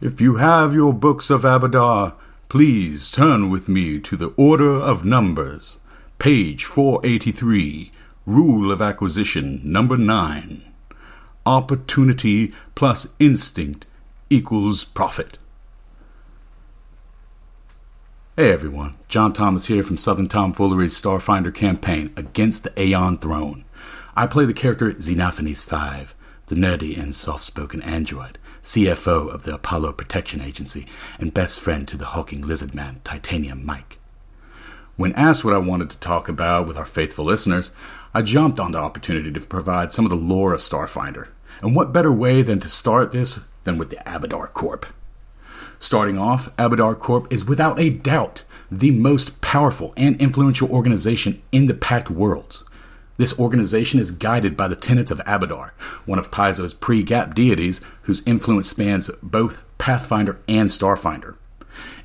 If you have your books of Abadar, please turn with me to the Order of Numbers, page 483, Rule of Acquisition number 9. Opportunity plus instinct equals profit. Hey everyone, John Thomas here from Southern Tomfoolery's Starfinder campaign Against the Aeon Throne. I play the character Xenophanes 5, the nerdy and soft-spoken android, CFO of the Apollo Protection Agency, and best friend to the hulking lizard man, Titanium Mike. When asked what I wanted to talk about with our faithful listeners, I jumped on the opportunity to provide some of the lore of Starfinder. And what better way than to start this than with the Abadar Corp. Starting off, Abadar Corp is without a doubt the most powerful and influential organization in the Pact Worlds. This organization is guided by the tenets of Abadar, one of Paizo's pre-Gap deities whose influence spans both Pathfinder and Starfinder.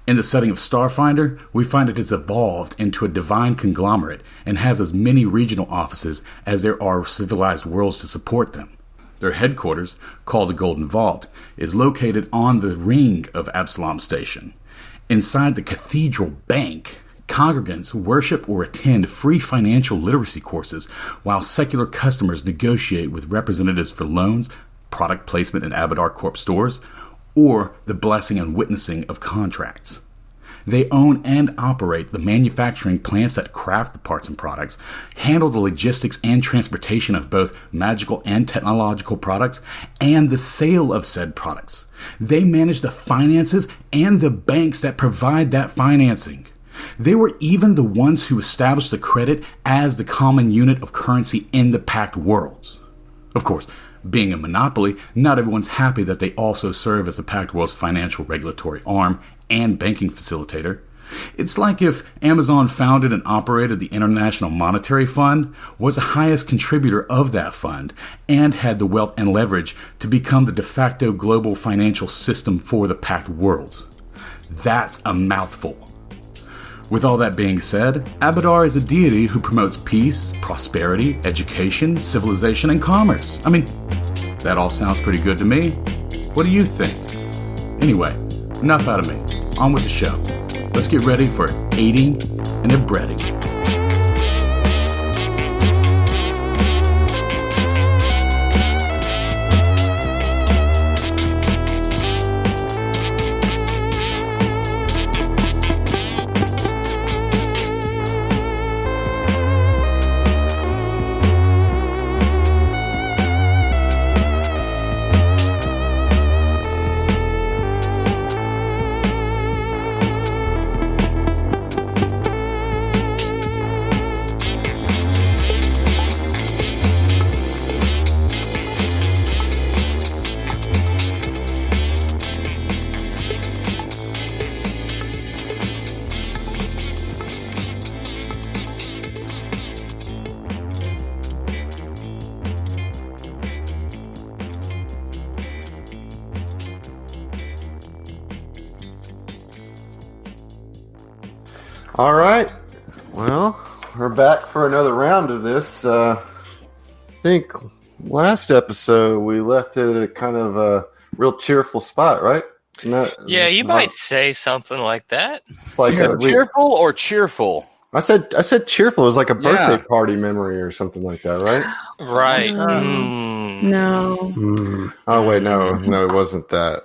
In the setting of Starfinder, we find it has evolved into a divine conglomerate and has as many regional offices as there are civilized worlds to support them. Their headquarters, called the Golden Vault, is located on the ring of Absalom Station. Inside the Cathedral Bank, congregants worship or attend free financial literacy courses while secular customers negotiate with representatives for loans, product placement in Abadar Corp stores, or the blessing and witnessing of contracts. They own and operate the manufacturing plants that craft the parts and products, handle the logistics and transportation of both magical and technological products, and the sale of said products. They manage the finances and the banks that provide that financing. They were even the ones who established the credit as the common unit of currency in the Pact Worlds. Of course, being a monopoly, not everyone's happy that they also serve as the Pact World's financial regulatory arm and banking facilitator. It's like if Amazon founded and operated the International Monetary Fund, was the highest contributor of that fund, and had the wealth and leverage to become the de facto global financial system for the Pact Worlds. That's a mouthful. With all that being said, Abadar is a deity who promotes peace, prosperity, education, civilization, and commerce. I mean, that all sounds pretty good to me. What do you think? Anyway, enough out of me. On with the show. Let's get ready for aiding and abetting. All right. Well, we're back for another round of this. I think last episode we left it at a kind of a real cheerful spot, right? Yeah, you might say something like that. It's like cheerful or cheerful? I said cheerful. It was like a birthday party memory or something like that, right? Right. No. Oh wait, no, it wasn't that.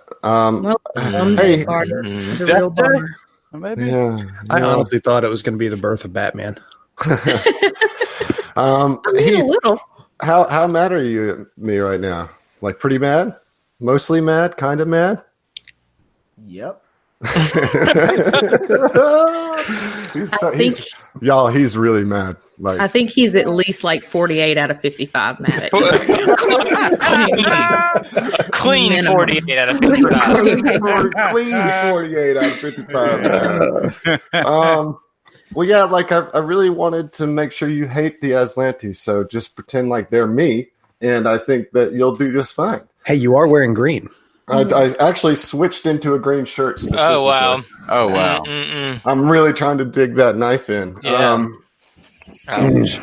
Hey, the real bummer. Maybe. Yeah, I honestly thought it was going to be the birth of Batman. A little. How mad are you at me right now? Like pretty mad? Mostly mad? Kind of mad? Yep. He's really mad. Like I think he's at least like 48 out of 55 mad at Clean 48 out of 55. Clean 48 out of 55. Man. Well, yeah, like I really wanted to make sure you hate the Aslantes, so just pretend like they're me, and I think that you'll do just fine. Hey, you are wearing green. I actually switched into a green shirt. Oh, wow. I'm really trying to dig that knife in. Yeah. Ouch.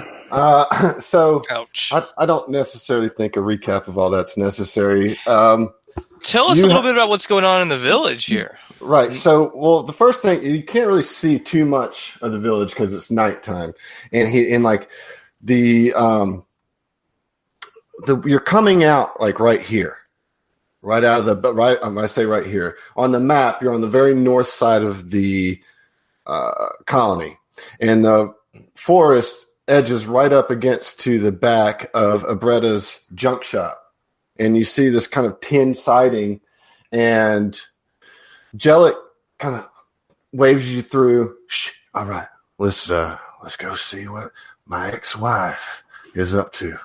So Ouch. I don't necessarily think a recap of all that's necessary. tell us a little bit about what's going on in the village here. Right. So, well, the first thing, you can't really see too much of the village because it's nighttime, and you're coming out like right here, right out of the right. I say right here on the map. You're on the very north side of the colony, and the forest edges right up against to the back of Aibrett's junk shop, and you see this kind of tin siding, and Jellik kind of waves you through. Shh, all right, let's go see what my ex-wife is up to.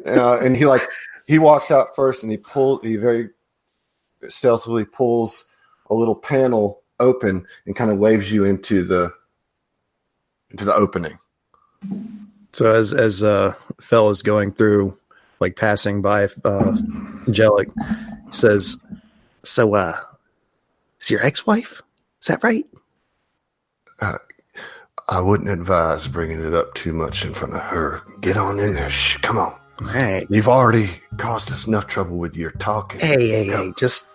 And he walks out first, and he very stealthily pulls a little panel open and kind of waves you into the opening. So as Fel is going through, like passing by Jellik, says, "So, is your ex-wife? Is that right?" I wouldn't advise bringing it up too much in front of her. Get on in there. Shh, come on. Hey, you've already caused us enough trouble with your talking. Hey, just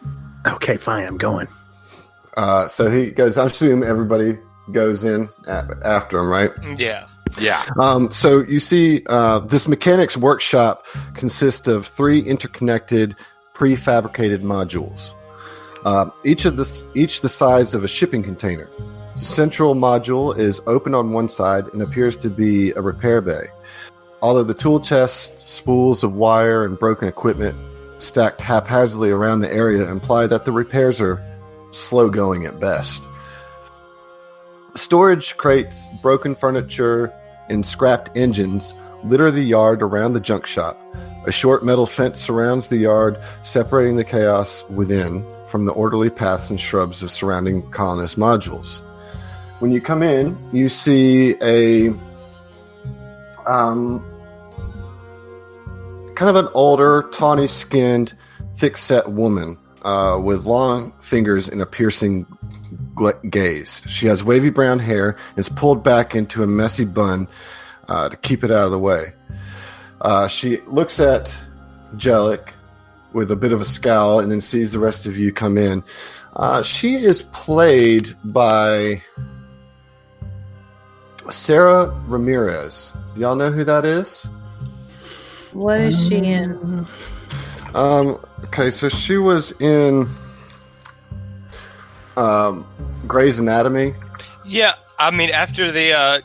okay, fine. I'm going. So he goes. I assume everybody goes in after him, right? Yeah. So you see, this mechanics workshop consists of 3 interconnected, prefabricated modules. Each the size of a shipping container. Central module is open on one side and appears to be a repair bay. Although the tool chest, spools of wire, and broken equipment stacked haphazardly around the area imply that the repairs are slow going at best. Storage crates, broken furniture, and scrapped engines litter the yard around the junk shop. A short metal fence surrounds the yard, separating the chaos within from the orderly paths and shrubs of surrounding colonist modules. When you come in, you see a kind of an older, tawny-skinned, thick-set woman with long fingers and a piercing gaze. She has wavy brown hair and is pulled back into a messy bun to keep it out of the way. She looks at Jellik with a bit of a scowl and then sees the rest of you come in. She is played by Sarah Ramirez. Do y'all know who that is? What is she in? Okay, so she was in Grey's Anatomy. Yeah, I mean, after the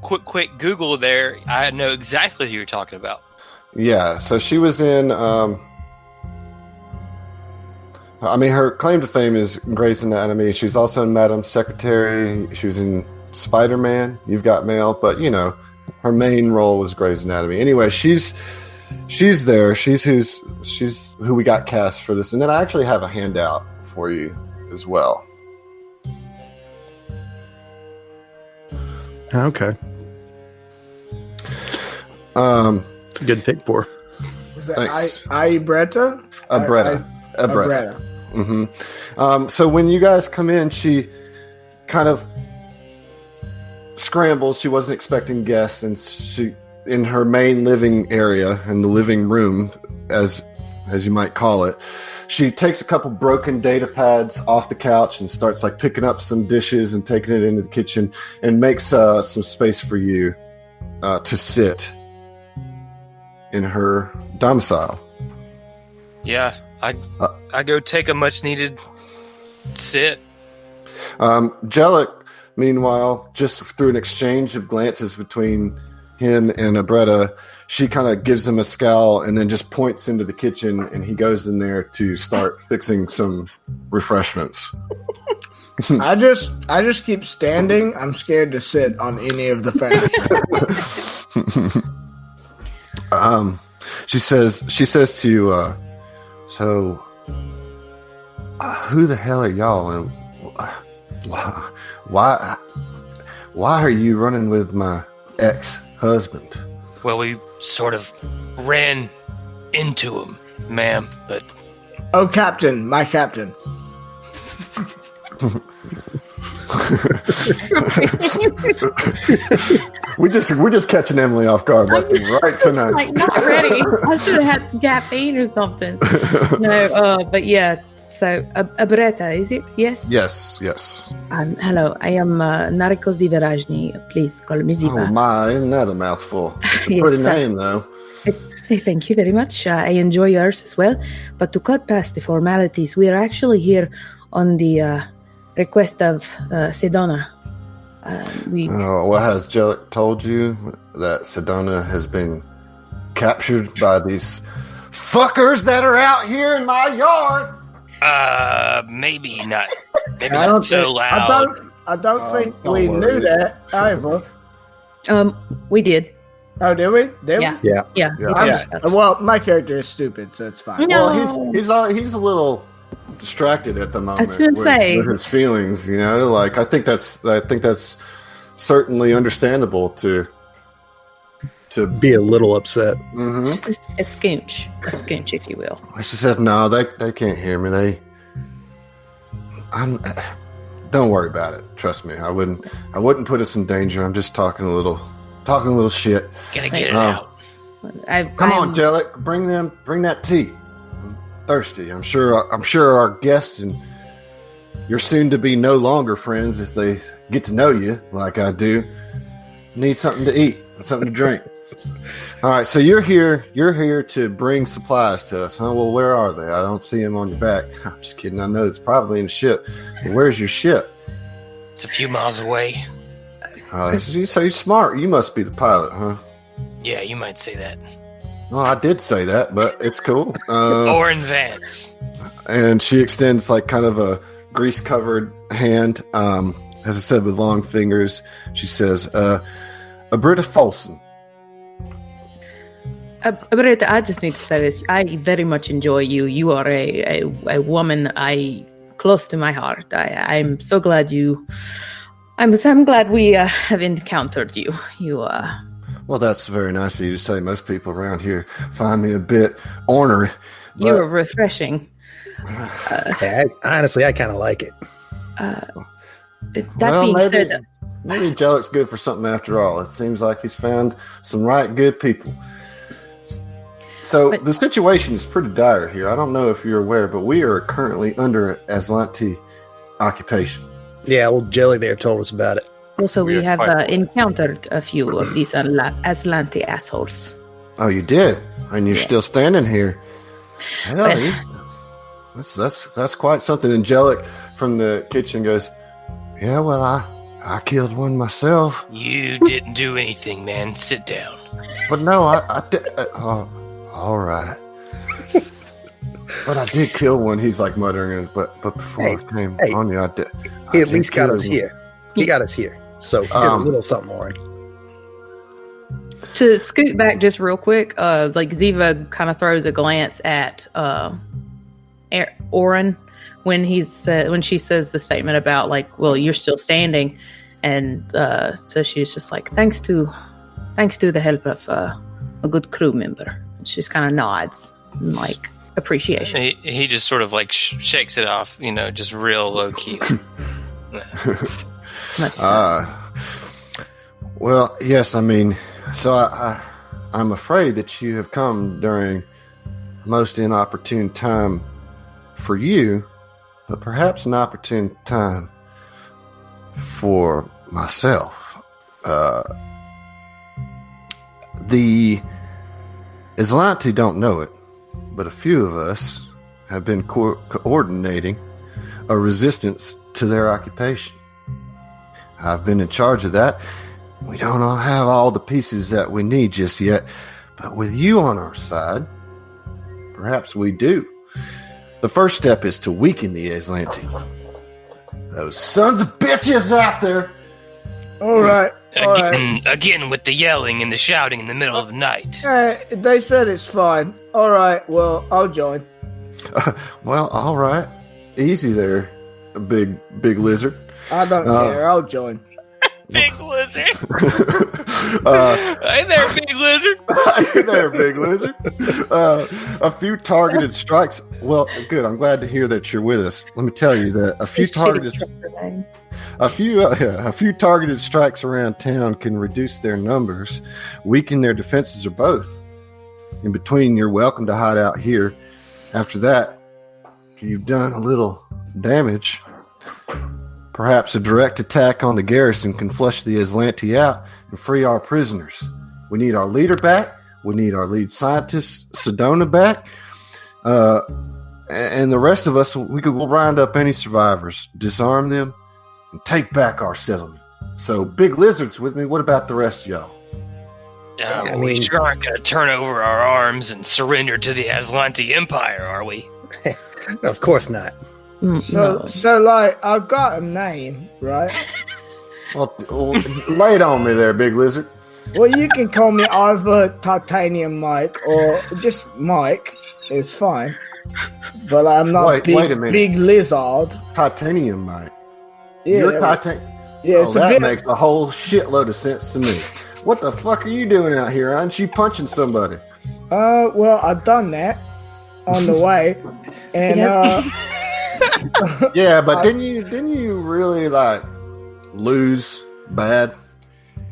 quick Google there, I know exactly who you're talking about. Yeah, so she was in... her claim to fame is Grey's Anatomy. She's also in Madam Secretary. She was in Spider-Man. You've Got Mail. But, her main role was Grey's Anatomy. Anyway, she's there. She's who we got cast for this. And then I actually have a handout for you as well. Okay. It's a good pick for. Was that Thanks. Aibretting? Aibretting. Mm-hmm. So when you guys come in, she kind of scrambles. She wasn't expecting guests, and she, in her main living area, in the living room, as you might call it, she takes a couple broken data pads off the couch and starts picking up some dishes and taking it into the kitchen and makes some space for you to sit in her domicile. Yeah, I go take a much needed sit. Jellik, meanwhile, just through an exchange of glances between him and Aibretta, she kind of gives him a scowl and then just points into the kitchen, and he goes in there to start fixing some refreshments. I just keep standing. I'm scared to sit on any of the furniture. She says to you, so who the hell are y'all, and why are you running with my ex-husband? Well, we sort of ran into him, ma'am, but... Oh, Captain, my Captain. We're just catching Emily off guard left and right tonight. Like not ready. I should have had some caffeine or something. No, but yeah. So Abretta, is it? Yes. Yes. Hello, I am Nariko Zivarajni. Please call me Ziva. Oh my, isn't that a mouthful? It's a Yes, pretty name though. Thank you very much. I enjoy yours as well. But to cut past the formalities, we are actually here on the request of Sedona. What has Jellik told you? That Sedona has been captured by these fuckers that are out here in my yard? Maybe not. Maybe not so loud. I don't think we don't knew worry. that either. We did. Oh, did we? Yeah. We? Yeah. Well, my character is stupid, so it's fine. No. Well, he's a little distracted at the moment. I was gonna say. with his feelings. Like I think that's certainly understandable to Be a little upset. Mm-hmm. Just a skinch, if you will. She said, "No, they can't hear me. Don't worry about it. Trust me. I wouldn't put us in danger. I'm just talking a little shit. Gotta get it out. Come on, Jellik, bring that tea. I'm thirsty. I'm sure our guests and your soon-to-be no longer friends, as they get to know you like I do, need something to eat and something to drink. All right, so you're here to bring supplies to us, huh? Well, where are they? I don't see them on your back. I'm just kidding. I know it's probably in the ship. But where's your ship? It's a few miles away. You say you're smart. You must be the pilot, huh? Yeah, you might say that. Well, I did say that, but it's cool. Or in Vance. And she extends like kind of a grease-covered hand. As I said, with long fingers. She says, Abretta Folsom. Abretta, I just need to say this. I very much enjoy you. You are a woman close to my heart. I'm so glad I'm glad we have encountered you. Well, that's very nice of you to say. Most people around here find me a bit ornery. You are refreshing. Honestly, I kind of like it. Said, maybe Jellik's good for something after all. It seems like he's found some right good people. So the situation is pretty dire here. I don't know if you're aware, but we are currently under Aslanti occupation. Yeah, well, Jelly there told us about it. Also, we have encountered a few of these Aslanti assholes. Oh, you did? And you're still standing here. Hell, that's quite something. And Jellik from the kitchen goes, yeah, well, I killed one myself. You didn't do anything, man. Sit down. But no, I did. All right. But I did kill one. He's like muttering, but before I came on you, I did. He at least got us here. He got us here. So a little something more. To scoot back just real quick, like Ziva kind of throws a glance at Oren when she says the statement about like, well, you're still standing, and so she's just like, thanks to the help of a good crew member. And she just kind of nods, in, like appreciation. He just sort of like shakes it off, just real low key. Well, yes, I mean, so I'm afraid that you have come during a most inopportune time for you, but perhaps an opportune time for myself. The Aslanti don't know it, but a few of us have been coordinating a resistance to their occupation. I've been in charge of that. We don't have all the pieces that we need just yet, but with you on our side, perhaps we do. The first step is to weaken the Aslanti. Those sons of bitches out there. All right. Again with the yelling and the shouting in the middle of the night. They said it's fine. All right, well, I'll join. Well, all right. Easy there, big lizard. I don't care. I'll join. Big lizard. Hey there, big lizard. Hey there, big lizard. A few targeted strikes. Well, good. I'm glad to hear that you're with us. Let me tell you that a few targeted strikes around town can reduce their numbers, weaken their defenses, or both. In between, you're welcome to hide out here. After that, if you've done a little damage, perhaps a direct attack on the garrison can flush the Aslanti out and free our prisoners. We need our leader back. We need our lead scientist, Sedona, back. And the rest of us, we'll round up any survivors, disarm them, and take back our settlement. So, Big Lizard's with me. What about the rest of y'all? We sure aren't going to turn over our arms and surrender to the Aslanti Empire, are we? Of course not. So, like, I've got a name, right? Well, lay it on me there, Big Lizard. Well, you can call me either Titanium Mike or just Mike. It's fine. But I'm not wait a minute. Big Lizard. Titanium Mike. Yeah, You're Titanium. Yeah, that makes a whole shitload of sense to me. What the fuck are you doing out here? Aren't you punching somebody? Well, I've done that on the way, and yeah, but didn't you really like lose bad?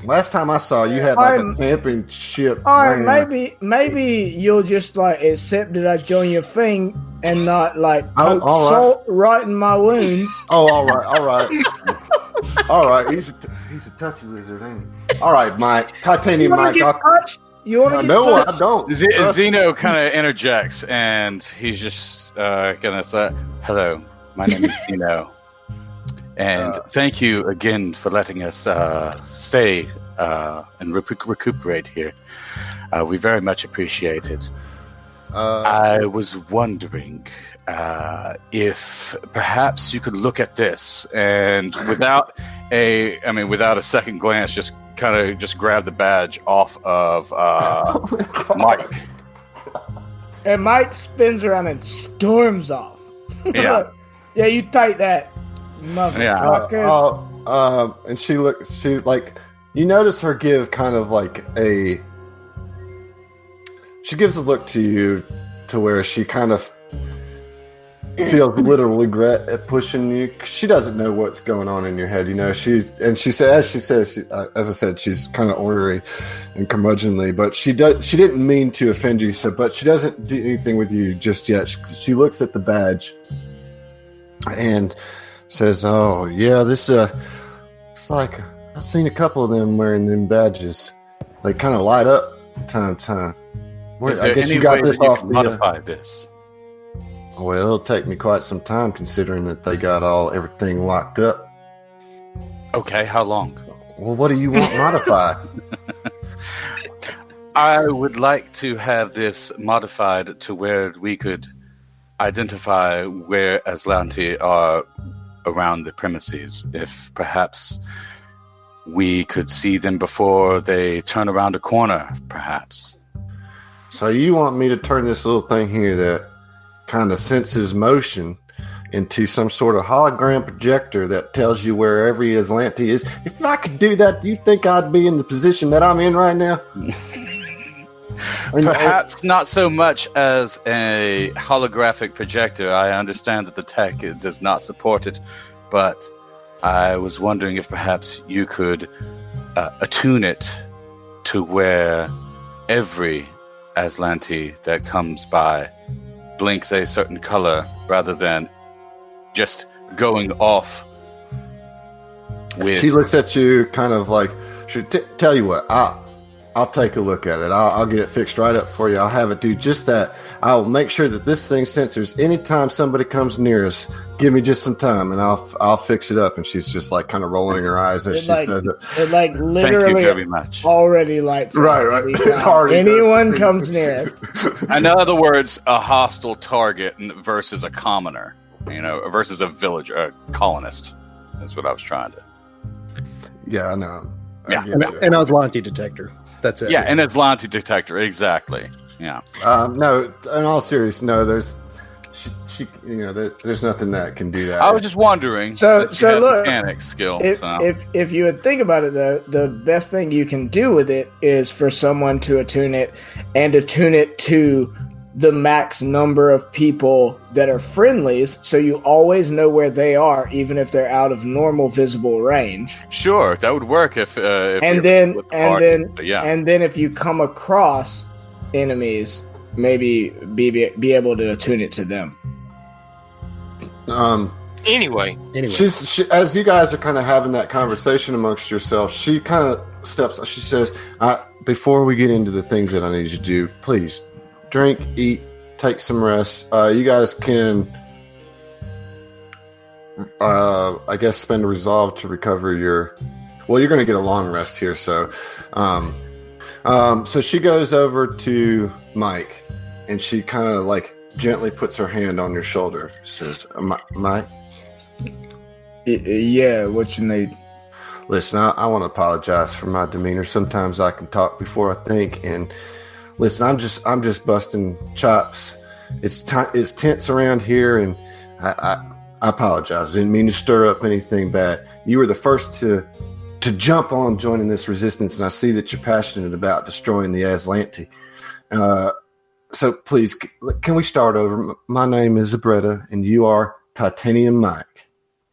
Last time I saw you had like a championship. All right, maybe you'll just like accept that I joined your thing and not like poke salt right in my wounds. Oh, all right. He's a touchy lizard, ain't he? All right, Mike. Titanium Mike. You want to get No, touched? I don't. Zeno kind of interjects, and he's just gonna say, "Hello, my name is Zeno, and thank you again for letting us stay and recuperate here. We very much appreciate it. I was wondering if perhaps you could look at this and without a second glance, just grab the badge off of Mike. And Mike spins around and storms off. Yeah. Yeah, you take that, motherfuckers. And she like, you notice her give kind of like she gives a look to you to where she kind of feels a little regret at pushing you. She doesn't know what's going on in your head, you know. As I said, she's kind of ornery and curmudgeonly, but she didn't mean to offend you. but she doesn't do anything with you just yet. She looks at the badge and says, "Oh yeah, this it's like I've seen a couple of them wearing them badges. They kind of light up from time to time. Is there any way that you can modify this?" Well, it'll take me quite some time considering that they got everything locked up. Okay, how long? Well, what do you want modified? I would like to have this modified to where we could identify where Aslanti are around the premises. If perhaps we could see them before they turn around a corner, perhaps. So you want me to turn this little thing here that kind of senses motion into some sort of hologram projector that tells you where every Aslanti is? If I could do that, do you think I'd be in the position that I'm in right now? Perhaps not so much as a holographic projector. I understand that the tech does not support it, but I was wondering if perhaps you could attune it to where every Aslanti that comes by blinks a certain color rather than just going off with... She looks at you kind of like, tell you what, I'll take a look at it. I'll get it fixed right up for you. I'll have it do just that. I'll make sure that this thing censors anytime somebody comes near us. Give me just some time, and I'll fix it up. And she's just like kind of rolling her eyes as she says it. It like literally Thank you very much. Already lights up. Right. Anyone comes near us. In other words, a hostile target versus a commoner, versus a villager, a colonist. That's what I was trying to. Yeah, I know. Yeah, an Aslanti detector. That's it. Yeah, an Aslanti detector, exactly. Yeah. No, in all seriousness, no. She there's nothing that can do that. I was just wondering. So look, mechanic skill. If you would think about it, though, the best thing you can do with it is for someone to attune it and attune it to the max number of people that are friendlies, so you always know where they are, even if they're out of normal visible range. Sure, that would work if then if you come across enemies, maybe be able to attune it to them. Anyway, she, as you guys are kind of having that conversation amongst yourselves, she kind of steps. She says, "Before we get into the things that I need you to do, please drink, eat, take some rest. You guys can, I guess, spend a resolve to recover your. Well, you're going to get a long rest here, so." So she goes over to Mike, and she kind of like gently puts her hand on your shoulder. She says, "Mike." Yeah, what you need? Listen, I want to apologize for my demeanor. Sometimes I can talk before I think, and listen, I'm just busting chops. It's tense around here, and I apologize. I didn't mean to stir up anything bad. You were the first to jump on joining this resistance, and I see that you're passionate about destroying the Aslanti. So please, can we start over? My name is Aibretting, and you are Titanium Mike.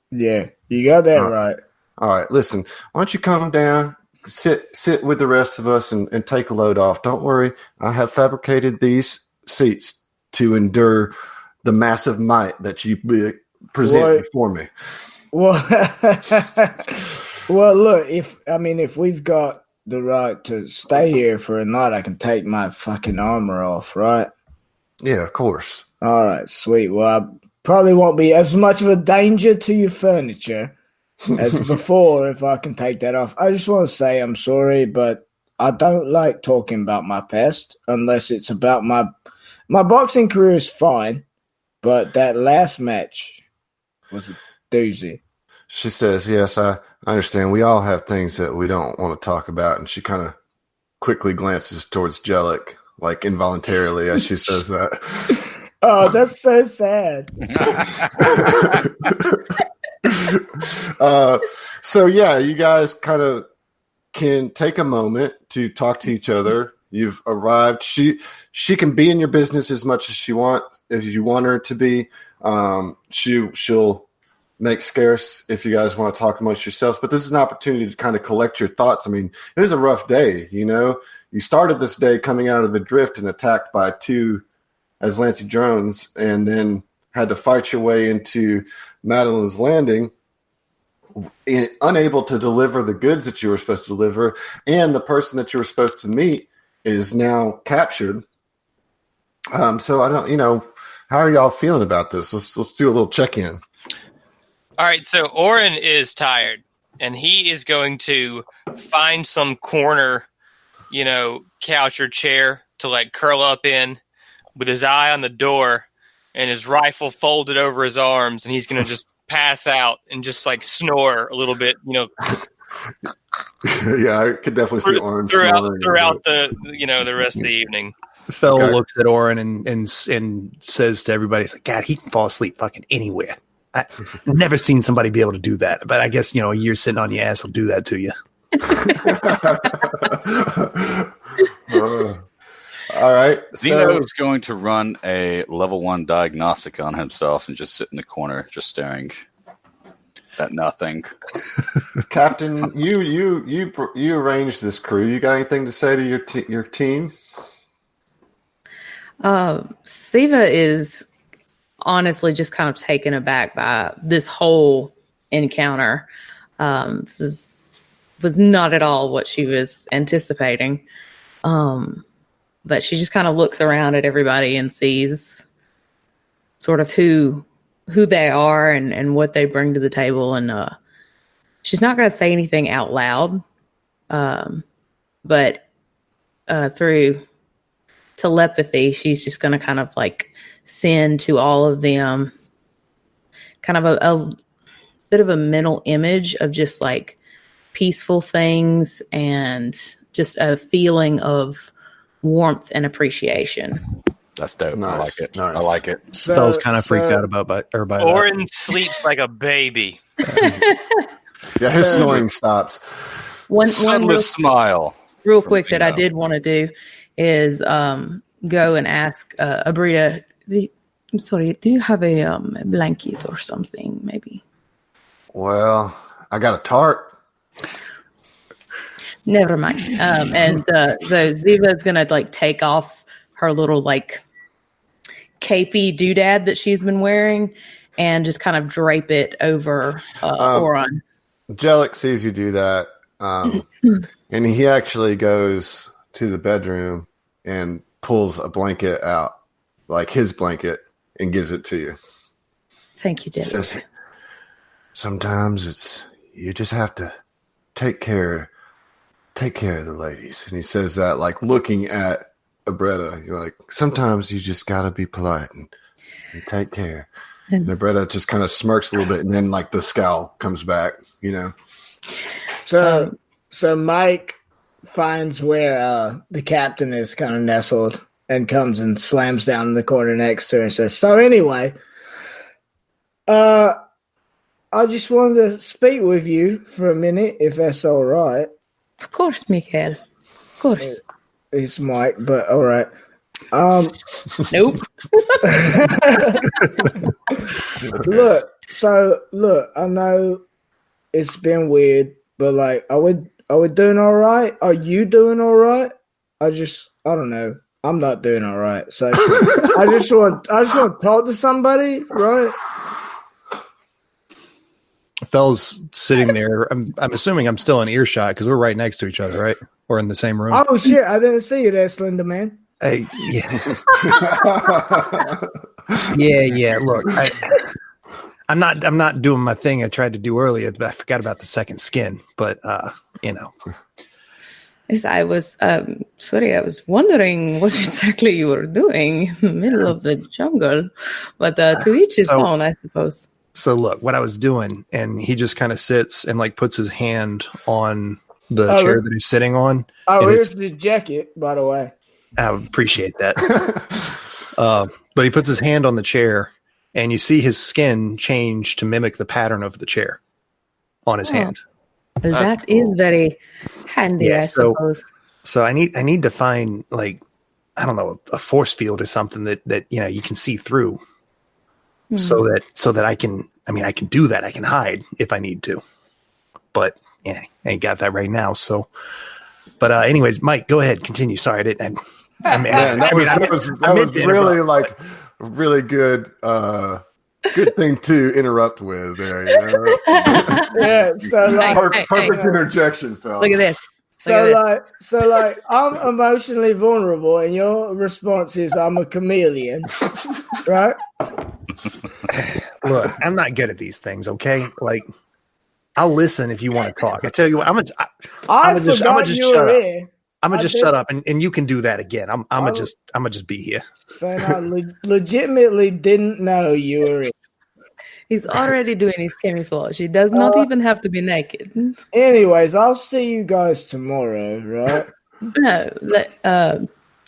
Yeah, you got that right. All right, listen, why don't you come down, sit with the rest of us and take a load off. Don't worry, I have fabricated these seats to endure the massive might that you present before me. Well, well, look, if we've got the right to stay here for a night, I can take my fucking armor off, right? Yeah, of course. All right, sweet. Well, I probably won't be as much of a danger to your furniture as before if I can take that off. I just want to say I'm sorry, but I don't like talking about my past unless it's about my boxing career is fine, but that last match was a doozy. She says, yes, I understand. We all have things that we don't want to talk about. And she kind of quickly glances towards Jellik, like involuntarily as she says that. Oh, that's so sad. So, yeah, you guys kind of can take a moment to talk to each other. You've arrived. She can be in your business as much as you want her to be. She'll make scarce if you guys want to talk amongst yourselves. But this is an opportunity to kind of collect your thoughts. I mean, it was a rough day, you know. You started this day coming out of the drift and attacked by 2 Aslanti drones, and then had to fight your way into Madelon's landing, unable to deliver the goods that you were supposed to deliver, and the person that you were supposed to meet is now captured. So I don't, how are y'all feeling about this? Let's do a little check-in. All right, so Oren is tired, and he is going to find some corner, couch or chair to like curl up in, with his eye on the door and his rifle folded over his arms, and he's going to just pass out and just like snore a little bit, Yeah, I could definitely see Oren throughout the the rest of the evening. Fell looks at Oren and says to everybody, "It's like, God, he can fall asleep fucking anywhere. I've never seen somebody be able to do that. But I guess a year sitting on your ass will do that to you." All right. Zeno is going to run a level 1 diagnostic on himself and just sit in the corner, just staring at nothing. Captain, you arranged this crew. You got anything to say to your team? Siva is honestly just kind of taken aback by this whole encounter. This was not at all what she was anticipating. But she just kind of looks around at everybody and sees sort of who they are and what they bring to the table. And she's not going to say anything out loud, but through telepathy, she's just going to kind of like send to all of them kind of a bit of a mental image of just like peaceful things and just a feeling of warmth and appreciation. That's dope. I like it. Nice. I like it. So, Fel's kind of freaked out by that. Orin sleeps like a baby. Yeah, his snoring stops. One Sunless smile. real from quick that I Tino. did want to do is go and ask Abrita. I'm sorry. Do you have a blanket or something? Maybe. Well, I got a tart. Never mind. So Ziva's gonna like take off her little like capey doodad that she's been wearing and just kind of drape it over Oron. Jellik sees you do that, and he actually goes to the bedroom and pulls a blanket out, like his blanket, and gives it to you. Thank you, Jellik. Says, sometimes you just have to take care of the ladies. And he says that like looking at Abretta. You're like, sometimes you just gotta be polite and take care. And Abretta just kind of smirks a little bit, and then like the scowl comes back, you know. So Mike finds where the captain is kind of nestled and comes and slams down in the corner next to her and says, so anyway, I just wanted to speak with you for a minute, if that's all right. Of course, Mikael. Of course. It's Mike, but all right. Nope. Look, I know it's been weird, but like, are we doing all right? Are you doing all right? I don't know. I'm not doing all right. So I just want to talk to somebody, right? Fel's sitting there. I'm assuming I'm still in earshot because we're right next to each other, right? We're in the same room. Oh shit! I didn't see you there, Slender Man. Hey, yeah, yeah. Look, I'm not doing my thing I tried to do earlier. I forgot about the second skin, but you know. Yes, I was sorry. I was wondering what exactly you were doing in the middle of the jungle, but to each his own, I suppose. So look, what I was doing, and he just kind of sits and like puts his hand on the chair that he's sitting on. Oh, here's the jacket, by the way. I appreciate that. But he puts his hand on the chair, and you see his skin change to mimic the pattern of the chair on his hand. Well, that is very handy, I suppose. So I need to find like, I don't know, a force field or something that you know you can see through. So that I can do that. I can hide if I need to, but yeah, I ain't got that right now. So, but anyways, Mike, go ahead, continue. Sorry, that was really like really good thing to interrupt with there. You know? Yeah, so like perfect interjection, Phil. Look at this. So like I'm emotionally vulnerable, and your response is I'm a chameleon, right? Look, I'm not good at these things. Okay, like I'll listen if you want to talk. I tell you what, I'm gonna just shut up. I'm gonna just shut up, and you can do that again. I'm gonna just be here. So I legitimately didn't know you were in. He's already doing his camouflage. He does not even have to be naked. Anyways, I'll see you guys tomorrow, right?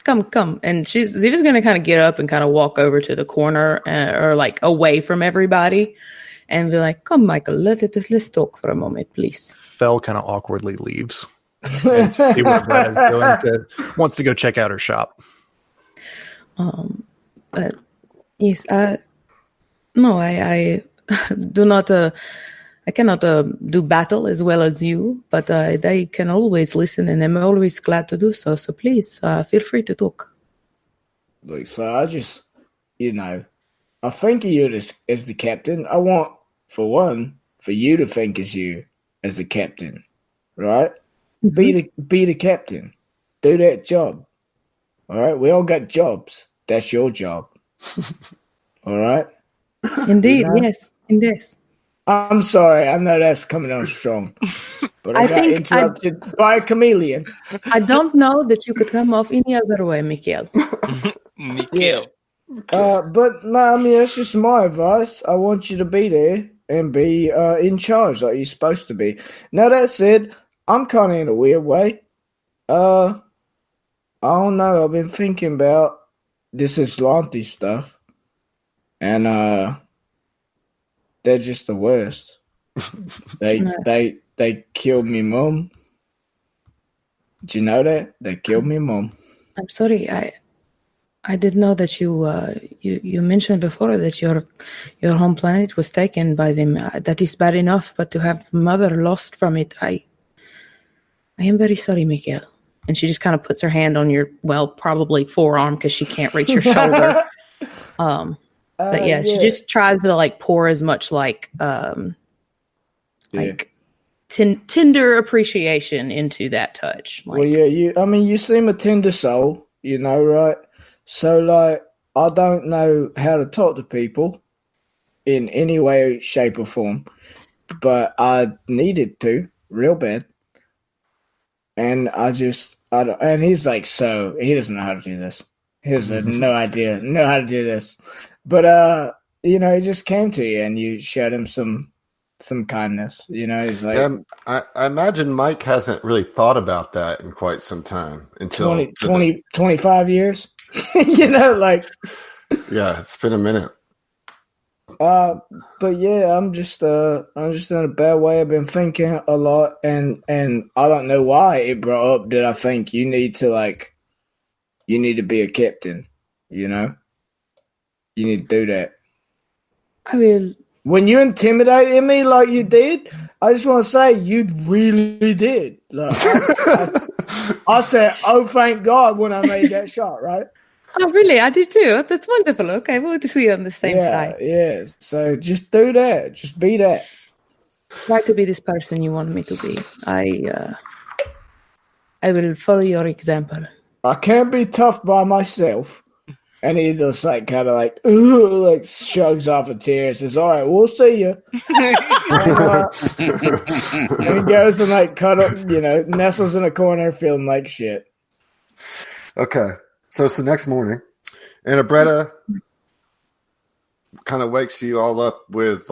Come. And Ziva's going to kind of get up and kind of walk over to the corner or like away from everybody and be like, come, Michael, let's talk for a moment, please. Fel kind of awkwardly leaves. And see what Brad is wants to go check out her shop. But yes, no, I do not. I cannot do battle as well as you, but I can always listen, and I'm always glad to do so. So please, feel free to talk. Look, so I just, I think of you as the captain. I want, for one, for you to think as you as the captain, right? Mm-hmm. Be the captain. Do that job. All right? We all got jobs. That's your job. All right? Indeed, yes. Indeed. I'm sorry. I know that's coming on strong. But I got interrupted by a chameleon. I don't know that you could come off any other way, Mikael. Yeah. But no, I mean, that's just my advice. I want you to be there and be in charge like you're supposed to be. Now, that said, I'm kind of in a weird way. I don't know. I've been thinking about this Aslanti stuff, and they're just the worst. They killed me mom. Did you know that? They killed me mom. I'm sorry. I didn't know that you mentioned before that your home planet was taken by them. That is bad enough, but to have mother lost from it, I am very sorry, Mikael. And she just kind of puts her hand on your, probably forearm because she can't reach your shoulder. But yeah, she just tries to like pour as much tender appreciation into that touch. Well, yeah, you seem a tender soul, right? So, like, I don't know how to talk to people in any way, shape, or form, but I needed to real bad. And and he's like, so he doesn't know how to do this. He has no idea, how to do this. But, he just came to you and you showed him some kindness. He's like, I imagine Mike hasn't really thought about that in quite some time until 25 years. Yeah, it's been a minute. But yeah, I'm just in a bad way. I've been thinking a lot, and I don't know why it brought up that I think you need to be a captain. You need to do that. I will. When you intimidated me like you did, I just want to say you really did. Like, I said, "Oh, thank God!" when I made that shot, right? Oh, really? I did too. That's wonderful. Okay, we'll see on the same side. Yeah. So just do that. Just be that. Try to be this person you want me to be. I will follow your example. I can't be tough by myself. And he just kind of shrugs off a tear and says, "All right, we'll see you." And he goes and cut up, nestles in a corner feeling like shit. Okay. So it's the next morning, and Abretta kind of wakes you all up with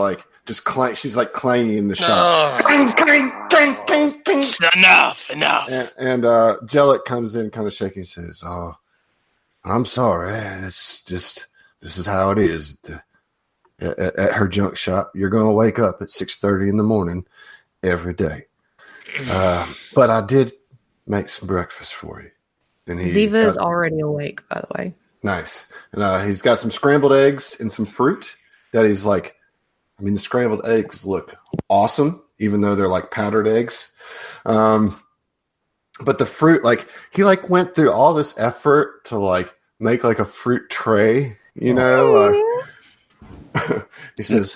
just clang. She's clanging in the shop. Clang, clang, clang, clang, clang. Enough. And Jellik comes in, kind of shaking, says, "Oh, I'm sorry. This is how it is at her junk shop. You're going to wake up at 6:30 in the morning every day. But I did make some breakfast for you." And Ziva is already awake, by the way. Nice. And he's got some scrambled eggs and some fruit that he's the scrambled eggs look awesome, even though they're powdered eggs. But the fruit, he went through all this effort to make a fruit tray, He says,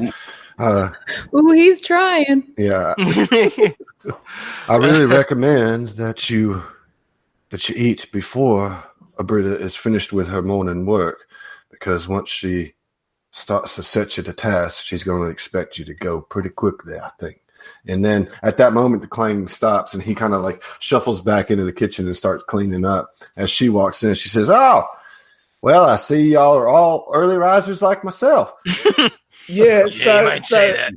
"Ooh, he's trying." Yeah. I really recommend that you eat before Abretta is finished with her morning work, because once she starts to set you to task, she's going to expect you to go pretty quickly, I think. And then at that moment, the clanging stops, and he kind of shuffles back into the kitchen and starts cleaning up. As she walks in, she says, "Oh, well, I see y'all are all early risers like myself." Yeah, you might say that.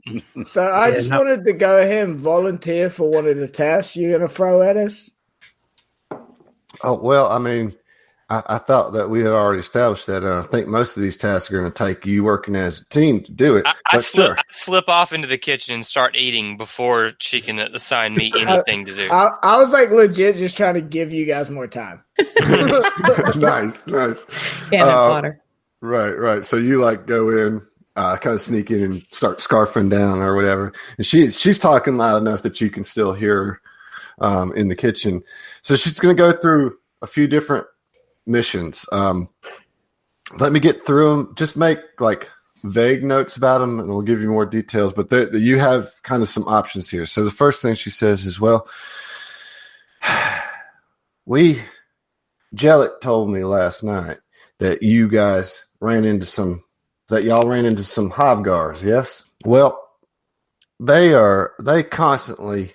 So I just wanted to go ahead and volunteer for one of the tasks you're going to throw at us. Oh, well, I thought that we had already established that. I think most of these tasks are going to take you working as a team to do it. I slip off into the kitchen and start eating before she can assign me anything to do. I was legit just trying to give you guys more time. Nice. Cannon fodder. Right. So you go in, kind of sneak in and start scarfing down or whatever. And she's talking loud enough that you can still hear her in the kitchen. So she's going to go through a few different missions. Let me get through them. Just make vague notes about them, and we'll give you more details. But you have kind of some options here. So the first thing she says is, "Well, Jellik told me last night that you guys ran into some Hobgars, yes? Well, they constantly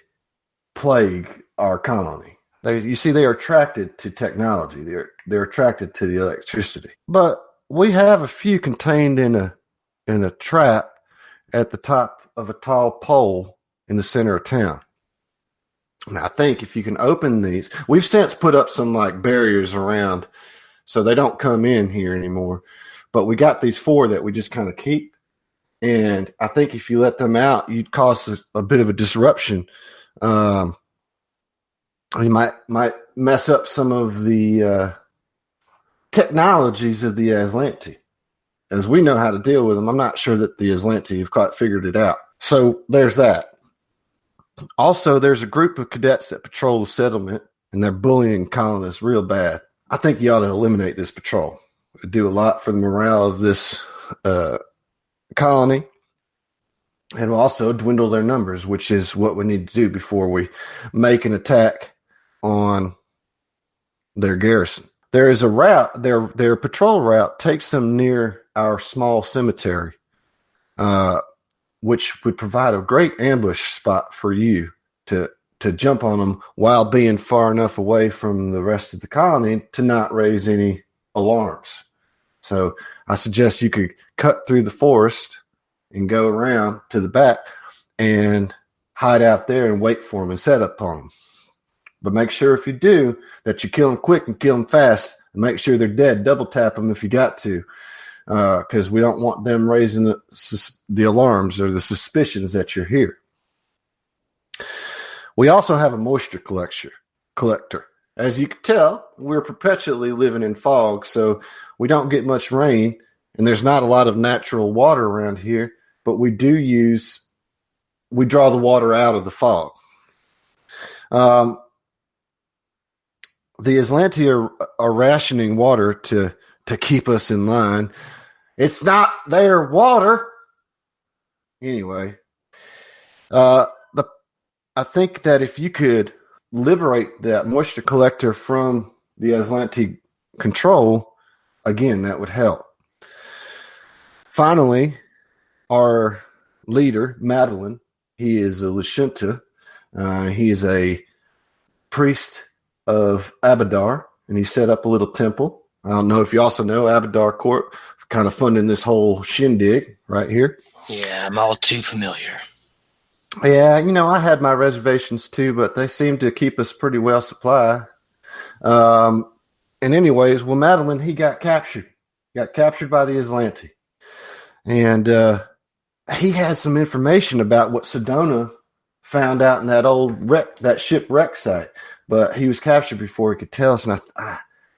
plague our colony. They are attracted to technology. They're attracted to the electricity. But we have a few contained in a trap at the top of a tall pole in the center of town. And I think if you can open these, we've since put up some barriers around so they don't come in here anymore. But we got these 4 that we just kind of keep. And I think if you let them out, you'd cause a bit of a disruption. You might mess up some of the technologies of the Aslanti. As we know how to deal with them, I'm not sure that the Aslanti have quite figured it out. So there's that. Also, there's a group of cadets that patrol the settlement, and they're bullying colonists real bad. I think you ought to eliminate this patrol. It'd do a lot for the morale of this colony, and will also dwindle their numbers, which is what we need to do before we make an attack on their garrison. There is a route, their patrol route takes them near our small cemetery, which would provide a great ambush spot for you to jump on them while being far enough away from the rest of the colony to not raise any alarms. So I suggest you could cut through the forest and go around to the back and hide out there and wait for them and set up on them. But make sure if you do that you kill them quick and kill them fast, and make sure they're dead. Double tap them if you got to, because we don't want them raising the alarms or the suspicions that you're here. We also have a moisture collector. As you can tell, we're perpetually living in fog, so we don't get much rain, and there's not a lot of natural water around here, but we draw the water out of the fog. The Aslanti are rationing water to keep us in line. It's not their water. Anyway, I think that if you could liberate that moisture collector from the Aslanti control, again, that would help. Finally, our leader, Madelon, he is a Lashunta. He is a priest of Abadar, and he set up a little temple. I don't know if you also know Abadar Corp kind of funding this whole shindig right here. Yeah, I'm all too familiar. Yeah, I had my reservations too, but they seem to keep us pretty well supplied. And anyways, Madelon, he got captured. Got captured by the Aslanti. And he had some information about what Sedona found out in that old shipwreck site. But he was captured before he could tell us, and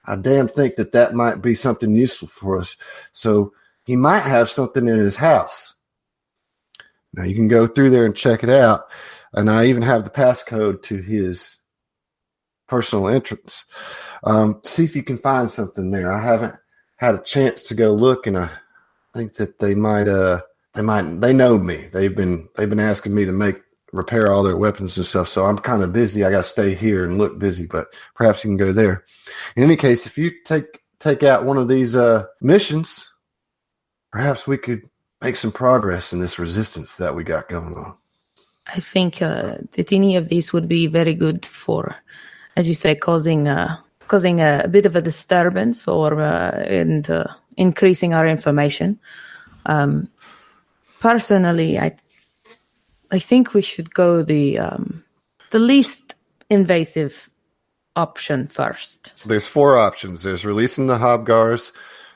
I damn think that might be something useful for us. So he might have something in his house. Now you can go through there and check it out, and I even have the passcode to his personal entrance. See if you can find something there. I haven't had a chance to go look, and I think that they know me. They've been asking me to repair all their weapons and stuff. So I'm kind of busy. I got to stay here and look busy, but perhaps you can go there. In any case, if you take out one of these missions, perhaps we could make some progress in this resistance that we got going on. I think that any of these would be very good for, as you say, causing a bit of a disturbance or increasing our information. Personally, I think we should go the least invasive option first. There's 4 options. There's releasing the Hobgars.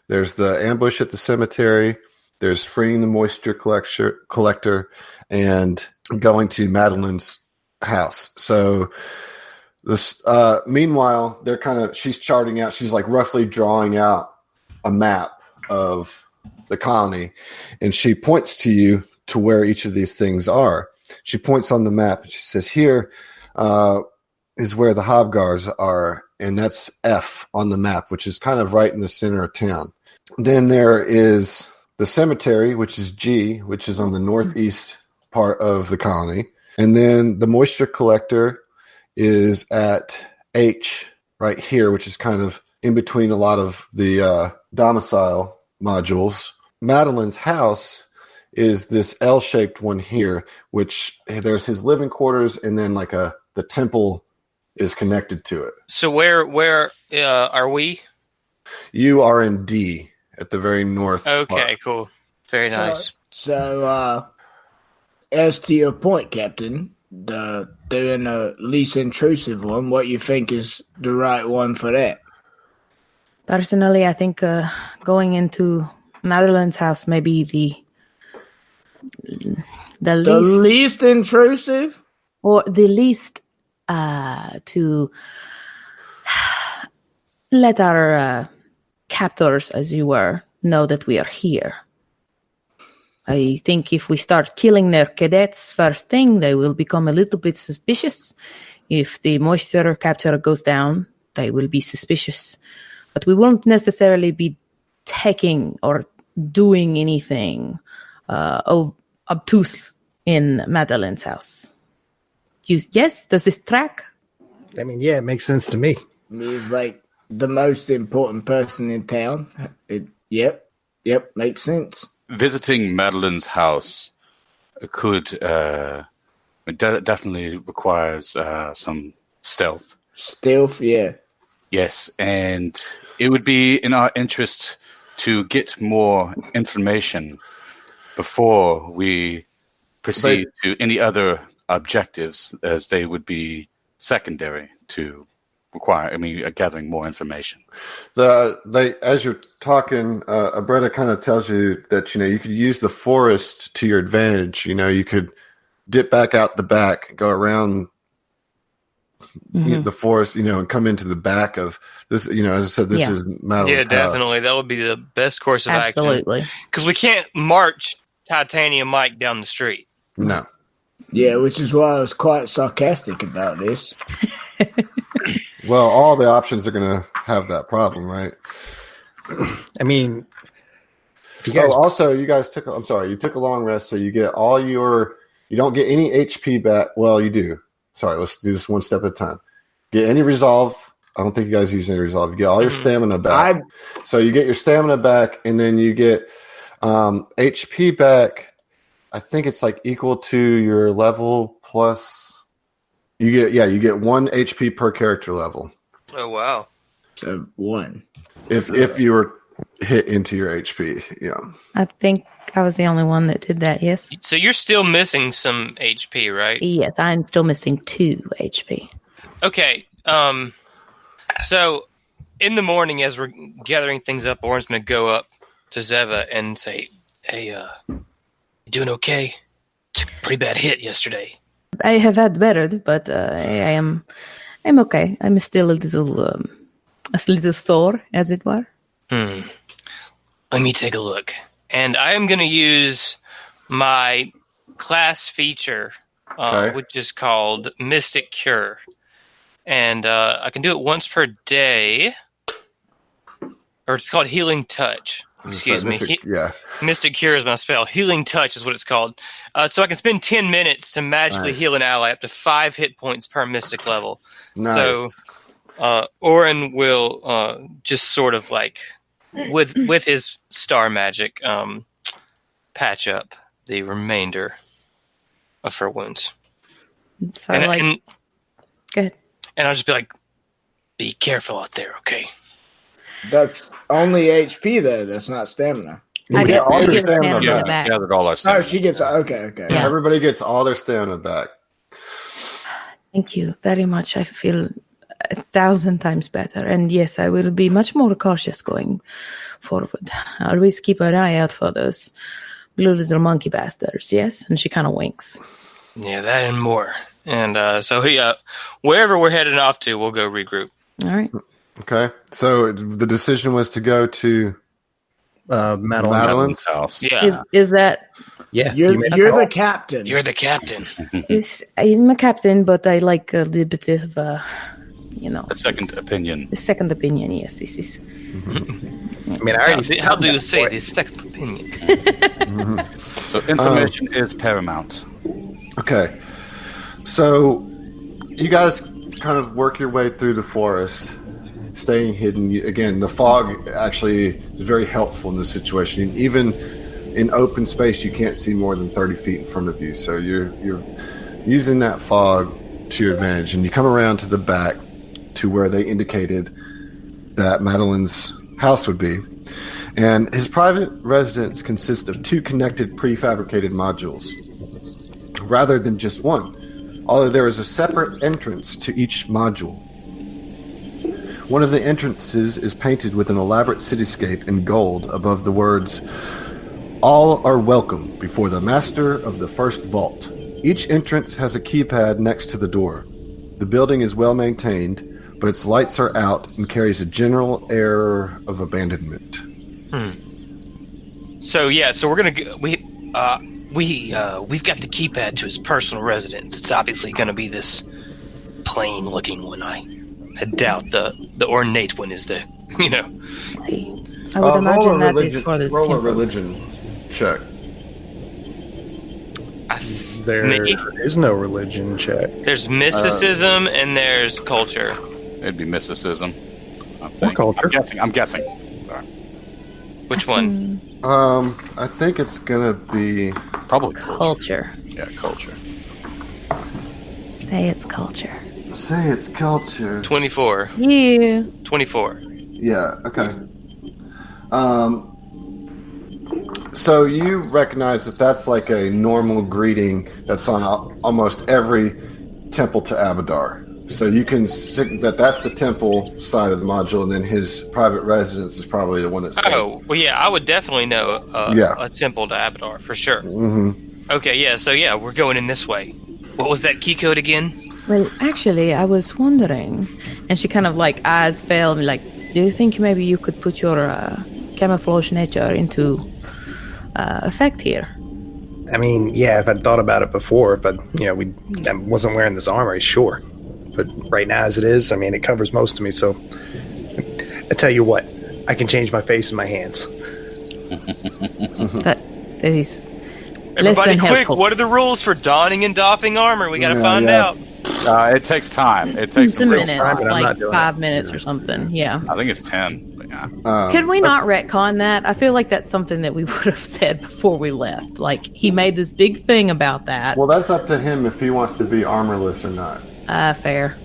There's the ambush at the cemetery. There's freeing the moisture collector and going to Madelon's house. So this, meanwhile, she's charting out. She's like roughly drawing out a map of the colony, and she points to you to where each of these things are. She points on the map and she says, here is where the Hobgars are, and that's F on the map, which is kind of right in the center of town. Then there is the cemetery, which is G, which is on the northeast part of the colony. And then the moisture collector is at H right here, which is kind of in between a lot of the domicile modules. Madelon's house is this L-shaped one here, which there's his living quarters, and then the temple is connected to it. So where are we? You are in D at the very north. Okay, part. cool. Very nice. So, as to your point, Captain, doing the least intrusive one, what you think is the right one for that? Personally, I think going into Madelon's house may be the least intrusive, or the least to let our captors, as you were, know that we are here. I think if we start killing their cadets first thing, they will become a little bit suspicious. If the moisture capture goes down, they will be suspicious. But we won't necessarily be taking or doing anything obtuse in Madelon's house. Yes? Does this track? I mean, yeah, it makes sense to me. He's like the most important person in town. Yep, makes sense. Visiting Madelon's house could definitely requires some stealth. Stealth, yeah. Yes, and it would be in our interest to get more information before we proceed to any other objectives, as they would be secondary to gathering more information. As you're talking, Aibretting kind of tells you that, you could use the forest to your advantage. You could dip back out the back, go around the forest, and come into the back of this. As I said, this is Madelon's Yeah, definitely. That would be the best course of action. Absolutely. Because we can't march Titanium Mike down the street. No. Yeah, which is why I was quite sarcastic about this. Well, all the options are going to have that problem, right? I mean, if you guys also, you guys took a long rest, so you get you don't get any HP back. Well, you do. Sorry, let's do this one step at a time. Get any resolve. I don't think you guys use any resolve. You get all your stamina back. So you get your stamina back, and then you get HP back. I think it's like equal to your level plus. You get 1 HP per character level. Oh wow! So 1. If you were hit into your HP, yeah. I think I was the only one that did that, yes? So you're still missing some HP, right? Yes, I'm still missing 2 HP. Okay. So in the morning, as we're gathering things up, Oren's going to go up to Zeva and say, "Hey, you doing okay? Took a pretty bad hit yesterday." I have had better, but I'm okay. I'm still a little sore, as it were. Let me take a look. And I am going to use my class feature, which is called Mystic Cure. And I can do it once per day. Or it's called Healing Touch. Excuse me. Mystic Cure is my spell. Healing Touch is what it's called. So I can spend 10 minutes to magically heal an ally up to 5 hit points per mystic level. Nice. So Oren will just sort of like, with his star magic, patch up the remainder of her wounds. So go ahead. And I'll just be like, be careful out there, okay? That's only HP, though. That's not stamina. I get all your stamina stamina back. Gathered all our stamina. Oh, she gets... Okay. Yeah. Everybody gets all their stamina back. Thank you very much. I feel 1,000 times better. And yes, I will be much more cautious going forward. Always keep an eye out for those blue little monkey bastards, yes? And she kind of winks. Yeah, that and more. And so wherever we're heading off to, we'll go regroup. All right. Okay. So the decision was to go to Madelon's house. Yeah. Is that... Yeah. You're the captain. You're the captain. I'm a captain, but I like a little bit of, A second opinion. The second opinion, yes. This is... I mean, I already How do you say the second opinion? So information is paramount. Okay. So you guys kind of work your way through the forest, staying hidden. Again, the fog actually is very helpful in this situation. Even in open space, you can't see more than 30 feet in front of you. So you're using that fog to your advantage. And you come around to the back to where they indicated that Madelon's house would be. And his private residence consists of 2 connected prefabricated modules, rather than just one, although there is a separate entrance to each module. One of the entrances is painted with an elaborate cityscape in gold above the words, "All are welcome before the master of the first vault." Each entrance has a keypad next to the door. The building is well maintained, but its lights are out and carries a general air of abandonment. So we're gonna we've got the keypad to his personal residence. It's obviously gonna be this plain-looking one. I doubt the ornate one is the I would imagine that is for the roll a temple. religion check. There is no religion check. There's mysticism and there's culture. It'd be mysticism. I'm thinking. culture. I'm guessing. Sorry. Which one? I think it's gonna be Probably culture. Culture. Yeah, culture. Say it's culture. Say it's culture. 24. Yeah. 24. Yeah, okay. So you recognize that that's like a normal greeting that's on almost every temple to Abadar. So you can see that that's the temple side of the module, and then his private residence is probably the one that's... Oh, well, yeah, I would definitely know a temple to Abadar, for sure. Mm-hmm. Okay, we're going in this way. What was that key code again? Well, actually, I was wondering, and she kind of like eyes fell and like, do you think maybe you could put your camouflage nature into effect here? I mean, yeah, if I'd thought about it before, I wasn't wearing this armor, sure. But right now, as it is, I mean, it covers most of me, so I tell you what, I can change my face and my hands. That is less Everybody than quick, helpful. what are the rules for donning and doffing armor? We gotta find out. It takes time. It takes It's a minute, time, but I'm like not doing 5 minutes or something. Yeah. I think it's 10. But yeah. Could we not retcon that? I feel like that's something that we would have said before we left. Like, he made this big thing about that. Well, that's up to him if he wants to be armorless or not. Fair.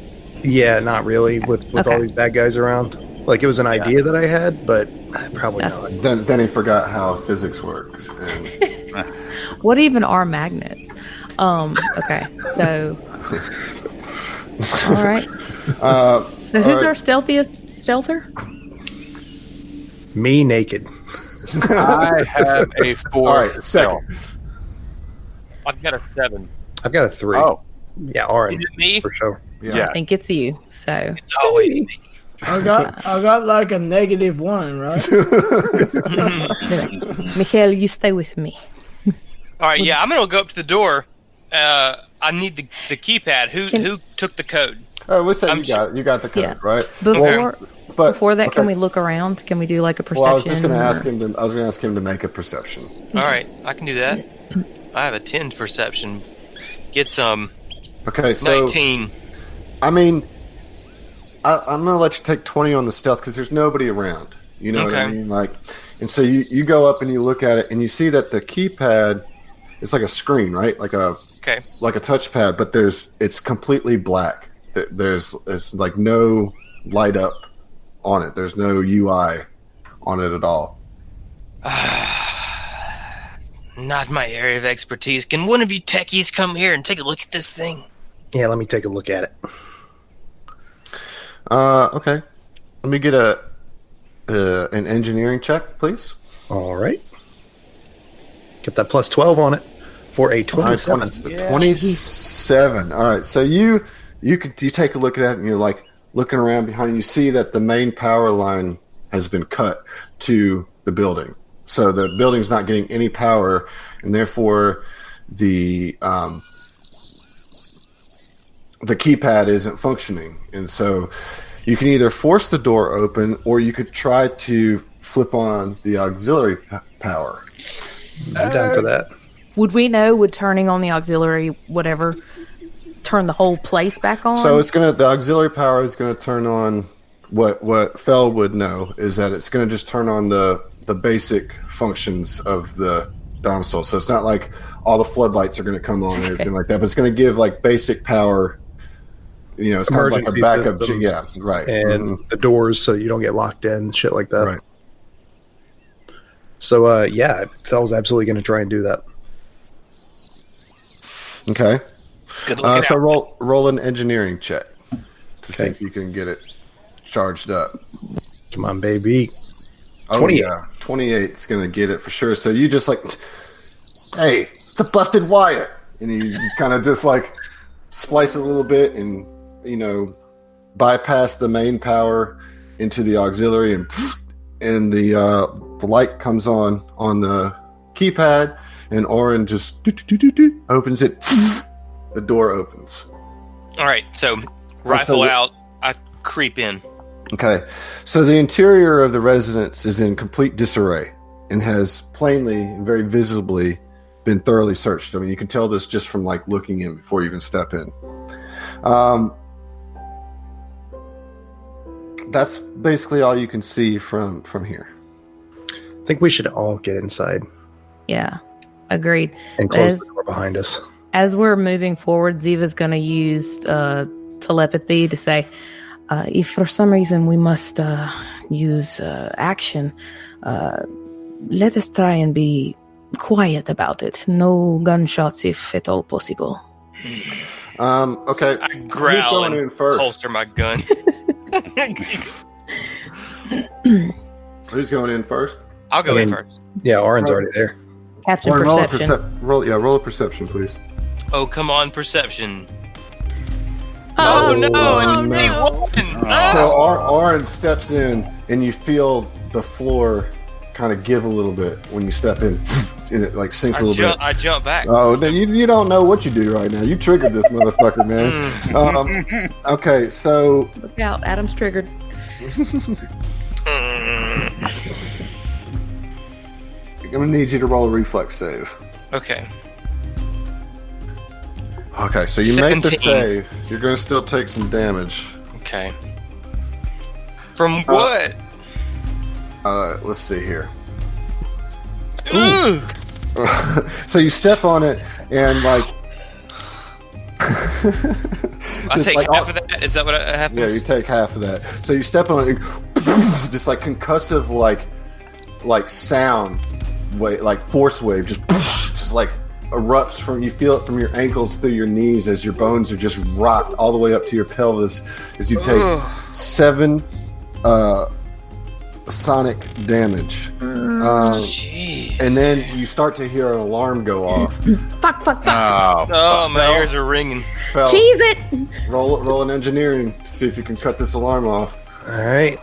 Yeah, not really, with Okay. all these bad guys around. Like, it was an idea that I had, but probably That's- not. Then he forgot how physics works. And What even are magnets? Okay, so... All right. So who's our stealther? Me naked. I have a 4. all right, second. I've got a 7. I've got a 3. Oh, Yeah, Oren, Is it me? for sure. yeah. I think it's you. So It's always me. I got like a -1, right? Mikhail, you stay with me. All right, yeah, I'm gonna go up to the door. I need the keypad. Who took the code? Oh, we'll say I'm you got the code, Yeah. right? Before that, can okay. we look around? Can we do like a perception? Well, I was just going to or- ask him. I was going to ask him to make a perception. All right, I can do that. I have a 10 perception. Get some Okay, so 19. I mean, I'm going to let you take 20 on the stealth because there's nobody around. You know what I Okay. mean? Like, and so you go up and you look at it and you see that the keypad is like a screen, right? Like a touchpad, but it's completely black. It's like no light up on it. There's no UI on it at all. Not my area of expertise. Can one of you techies come here and take a look at this thing? Yeah, let me take a look at it. Okay. Let me get an engineering check, please. All right. Get that plus 12 on it for a 27. 27. All right. So you take a look at it and you're like looking around behind you. You see that the main power line has been cut to the building. So the building's not getting any power, and therefore the keypad isn't functioning. And so you can either force the door open or you could try to flip on the auxiliary power. I'm down for that. Would we know? Would turning on the auxiliary whatever turn the whole place back on? So the auxiliary power is gonna turn on what Fell would know is that it's gonna just turn on the basic functions of the domicile. So it's not like all the floodlights are gonna come on and everything like that, but it's gonna give like basic power. You know, it's kind of like a Emergency backup. systems Yeah, right. And the doors so you don't get locked in, shit like that. Right. So, yeah, Fell's absolutely going to try and do that. Okay. Good looking So out. roll an engineering check to see if you can get it charged up. Come on, baby. Oh, 28. yeah. 28 is going to get it for sure. So you just like, hey, it's a busted wire. And you kind of just like splice it a little bit and, bypass the main power into the auxiliary, and the light comes on the keypad, and Oren just opens it. The door opens. All right, so rifle out. I creep in. Okay, so the interior of the residence is in complete disarray and has plainly and very visibly been thoroughly searched. I mean, you can tell this just from like looking in before you even step in. That's basically all you can see from here. I think we should all get inside Yeah, agreed. and close the door behind us. As we're moving forward, Ziva's going to use telepathy to say, if for some reason we must use action, let us try and be quiet about it. No gunshots if at all possible. Okay. I growl Who's going in and first? holster my gun. Who's going in first? I'll go in first. Yeah, Oren's already there. Captain Oren, Perception. roll a perception, please. Oh, come on, perception. Oh, no, no. it's So Oren steps in, and you feel the floor kind of give a little bit when you step in, and it like sinks a little bit. I jump back. Oh, then you don't know what you do right now. You triggered this motherfucker, man. Okay, so Look out, Adam's triggered. I'm gonna need you to roll a reflex save. Okay. Okay, so you make the 17. save. You're gonna still take some damage. Okay. From what? Let's see here. Ugh. So you step on it, and like, I take like half of that. Is that what happens? yeah, you take half of that. So you step on it, and this like concussive like sound wave, like force wave, just like erupts from. You feel it from your ankles through your knees as your bones are just rocked all the way up to your pelvis as you take 7 sonic damage. Jeez. And then you start to hear an alarm go off. Fuck. Oh, my ears are ringing. Fel, Cheese it! roll an engineering to see if you can cut this alarm off. All right.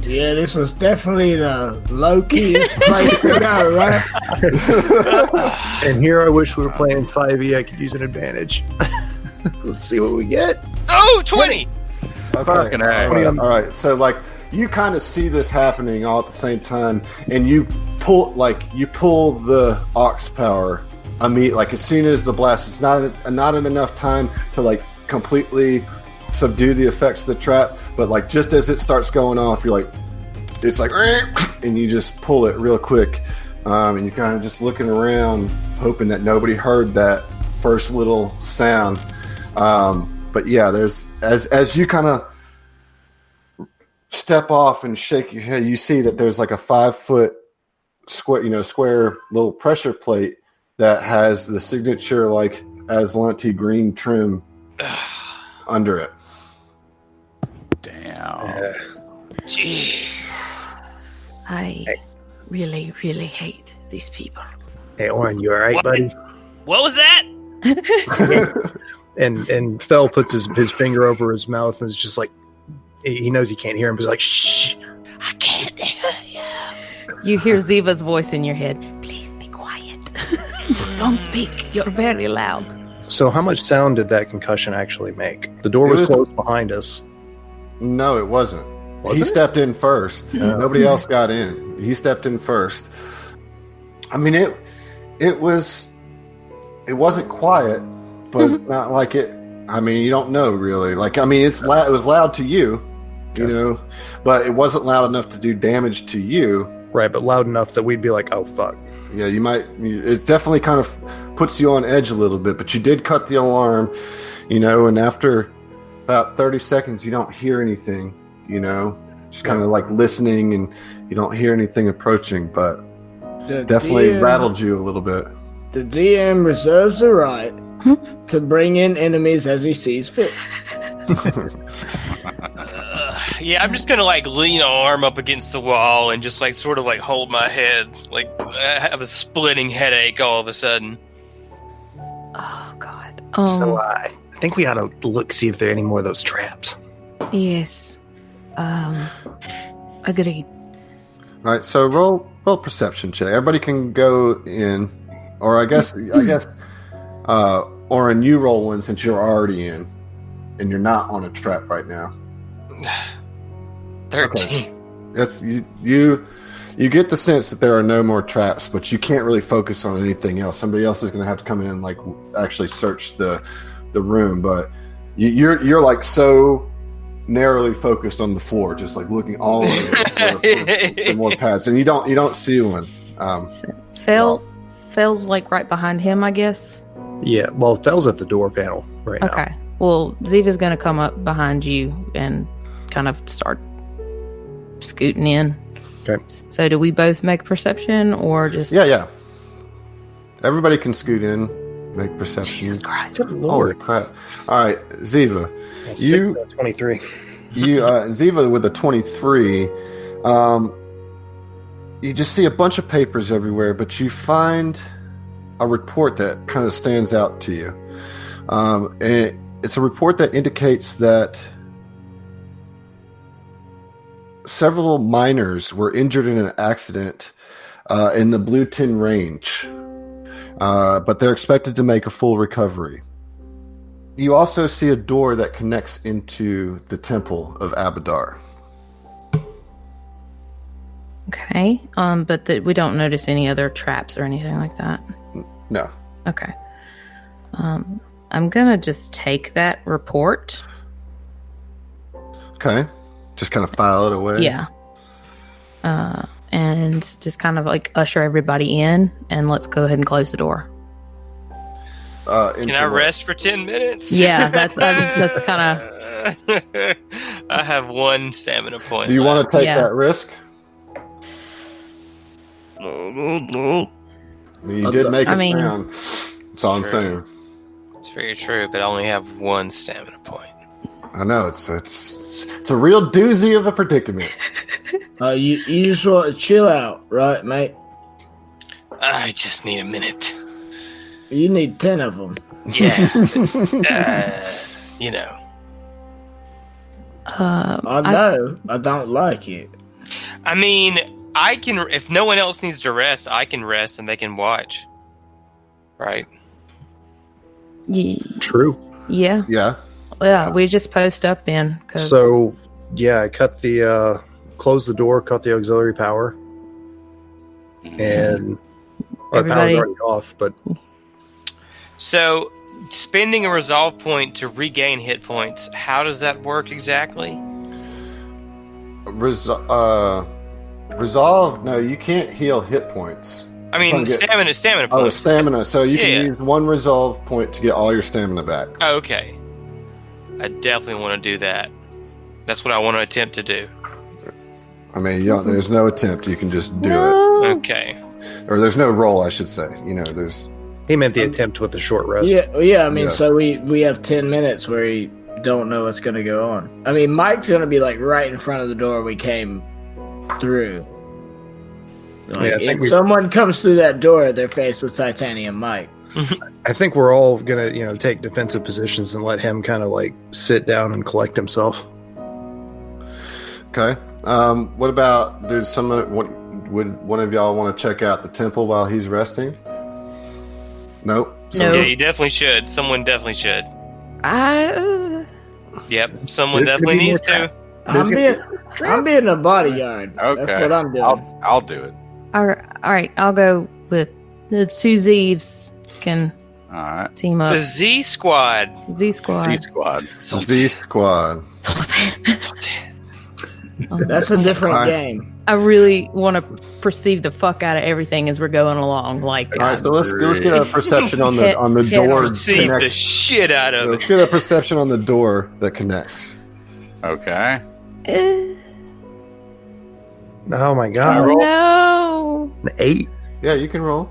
Yeah, this was definitely the low-keyest place to go, right? And here I wish we were playing 5e. I could use an advantage. Let's see what we get. Oh, 20! Okay. Fucking A. All right. So like you kind of see this happening all at the same time, and you pull the aux power immediately. Like as soon as the blast, it's not enough time to like completely subdue the effects of the trap, but like just as it starts going off, you're like, it's like, and you just pull it real quick, and you're kind of just looking around, hoping that nobody heard that first little sound. But yeah, there's as you kind of step off and shake your head, you see that there's like a 5-foot square little pressure plate that has the signature like Aslanti green trim under it. Damn. Gee. I really, really hate these people. Hey, Oren, you all right, What? buddy? What was that? And Fel puts his finger over his mouth and is just like, he knows he can't hear him, but he's like, shh. I can't hear you. You hear Ziva's voice in your head. Please be quiet. Just don't speak. You're very loud. So how much sound did that concussion actually make? The door was closed behind us. No, it wasn't. Was He it? stepped in first. Nobody else got in. He stepped in first. I mean, it wasn't quiet, but it's not like it. I mean, you don't know really. Like, I mean, it was loud to you, you know, but it wasn't loud enough to do damage to you. Right, but loud enough that we'd be like, oh, fuck. Yeah, it definitely kind of puts you on edge a little bit, but you did cut the alarm, and after about 30 seconds, you don't hear anything, just kind of like listening, and you don't hear anything approaching, but definitely rattled you a little bit. The DM reserves the right to bring in enemies as he sees fit. Yeah, I'm just gonna like lean an arm up against the wall and just like sort of like hold my head. Like I have a splitting headache all of a sudden. Oh God. So I think we ought to see if there are any more of those traps. Yes. Agreed. All right, so roll perception check. Everybody can go in, or I guess, Oren, you roll one since you're already in, and you're not on a trap right now. 13. Okay. That's you get the sense that there are no more traps, but you can't really focus on anything else. Somebody else is going to have to come in and like actually search the room, but you're like so narrowly focused on the floor, just like looking all over for more pads, and you don't see one. Fell's like right behind him, I guess. Yeah, well, Fell's at the door panel right now. Okay. Well, Ziva's gonna come up behind you and kind of start scooting in. Okay. So do we both make perception or just... Yeah. Everybody can scoot in, make perception. Jesus Christ. Good Holy Lord. crap. All right, Ziva. You 23. Ziva with a 23. You just see a bunch of papers everywhere, but you find a report that kind of stands out to you. And it's a report that indicates that several miners were injured in an accident in the Blue Tin Range, but they're expected to make a full recovery. You also see a door that connects into the Temple of Abadar. Okay. But we don't notice any other traps or anything like that. No. Okay. I'm gonna just take that report. Okay. Just kind of file it away. Yeah. And just kind of like usher everybody in, and let's go ahead and close the door. Can I rest for 10 minutes? Yeah, that's kind of... I have 1 stamina point. Do you want to take that risk? No. You did make a sound. That's all I'm saying. It's very true, but I only have 1 stamina point. I know, it's a real doozy of a predicament. You just want to chill out, right, mate? I just need a minute. You need 10 of them. Yeah. You know. I know. I don't like it. I mean, I can. If no one else needs to rest, I can rest and they can watch. Right? True. Yeah. Yeah. Yeah, we just post up then. So, yeah, close the door, cut the auxiliary power. And our power's already off, but... So, spending a resolve point to regain hit points, how does that work exactly? Resolve? No, you can't heal hit points. I mean, stamina Oh, points. stamina. So you can use 1 resolve point to get all your stamina back. Oh, okay. I definitely want to do that. That's what I want to attempt to do. I mean, there's no attempt. You can just do it. Okay. Or there's no roll, I should say. There's... He meant the attempt with the short rest. Yeah. I mean, so we have 10 minutes where we don't know what's going to go on. I mean, Mike's going to be like right in front of the door we came through. Like, if someone comes through that door, they're faced with Titanium Mike. I think we're all gonna, take defensive positions and let him kind of like sit down and collect himself. Okay. What about would one of y'all want to check out the temple while he's resting? Nope. No. Yeah, you definitely should. Someone definitely should. Yep. Someone definitely needs to. I'm being a bodyguard. Okay. That's what I'm doing. I'll do it. All right. I'll go with the 2 Z's can team up. The Z Squad. Z Squad. Z Squad. That's a different game. I really want to perceive the fuck out of everything as we're going along. Like, all right, so let's get a perception on the door. Perceive the shit out of it. Let's get a perception on the door that connects. Okay. Oh my god! No. An 8. Yeah, you can roll.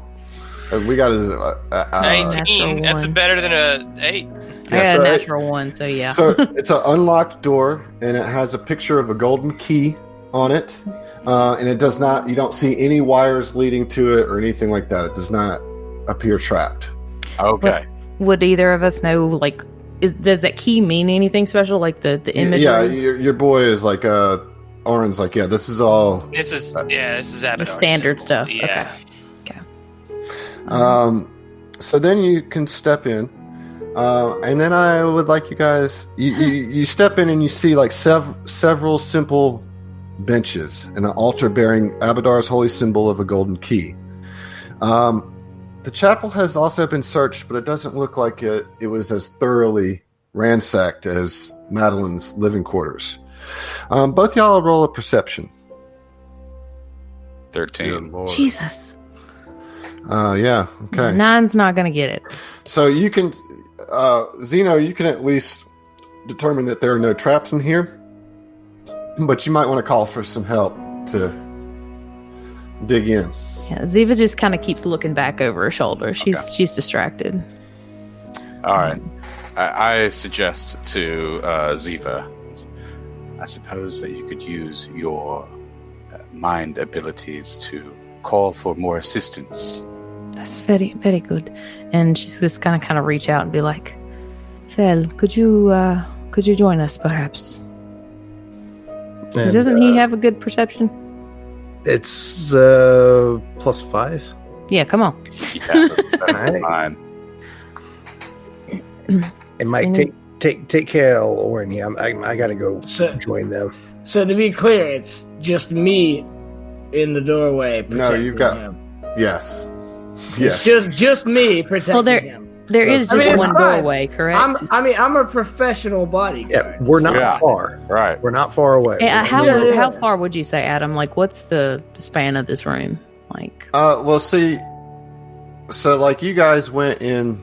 We got a 19. That's better than a 8. I got a natural one, so yeah. So it's an unlocked door, and it has a picture of a golden key on it. And it does not, you don't see any wires leading to it or anything like that. It does not appear trapped. Okay. Would either of us know, like, does that key mean anything special? Like the imagery? Yeah, your boy is like, Oren's like, yeah, this is all. This is Abadar the standard symbol. stuff. Yeah. Okay. So then you can step in. And then I would like you guys, you step in and you see like several simple benches and an altar bearing Abadar's holy symbol of a golden key. The chapel has also been searched, but it doesn't look like it was as thoroughly ransacked as Madelon's living quarters. Both y'all roll a perception. 13. Jesus. Yeah, okay. 9's not going to get it. So you can, Zeno, you can at least determine that there are no traps in here, but you might want to call for some help to dig in. Yeah, Ziva just kind of keeps looking back over her shoulder. She's distracted. All right. I suggest to Ziva, I suppose that you could use your mind abilities to call for more assistance. That's very, very good. And she's just kind of reach out and be like, Fel, could you join us perhaps? And, doesn't he have a good perception? It's +5. Yeah, come on. Yeah, that's fine. It might take care of Oren here. I gotta go join them. So to be clear, it's just me in the doorway protecting No, you've got him. yes. It's just me protecting him. There is just it's one fine. doorway, correct? I'm a professional bodyguard. Yeah, we're not far. Right. We're not far away. Hey, how far would you say, Adam? Like, what's the span of this room? Like, Well, see, so like you guys went in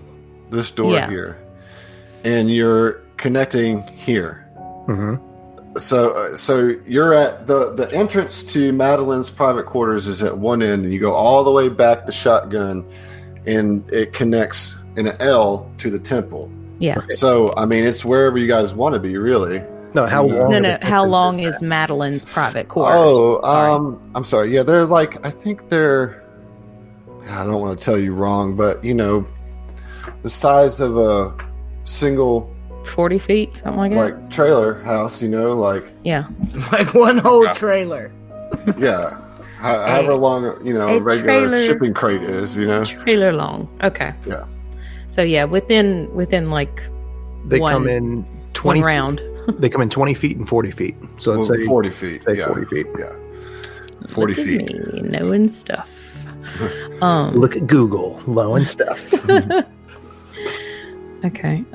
this door here, and you're connecting here. Mm-hmm. So you're at the entrance to Madelon's private quarters is at one end, and you go all the way back the shotgun, and it connects in an L to the temple. yeah. So I mean, it's wherever you guys want to be, really. No, how long? No. How long is Madelon's private quarters? Oh, I'm sorry. Yeah, they're like, I think they're, I don't want to tell you wrong, but you know, the size of a single 40 feet, something like that. like trailer house, you know, like Yeah. Like one whole trailer. yeah, however long, you know, a regular trailer. shipping crate is, you know. Trailer long. Okay. Yeah. So yeah, within like They one, come in 20 one round. They come in 20 feet and 40 feet. So let's say 40 feet. Say yeah. 40 feet. Yeah. 40 Look at feet. me, knowing stuff. Look at Google, low and stuff. Okay.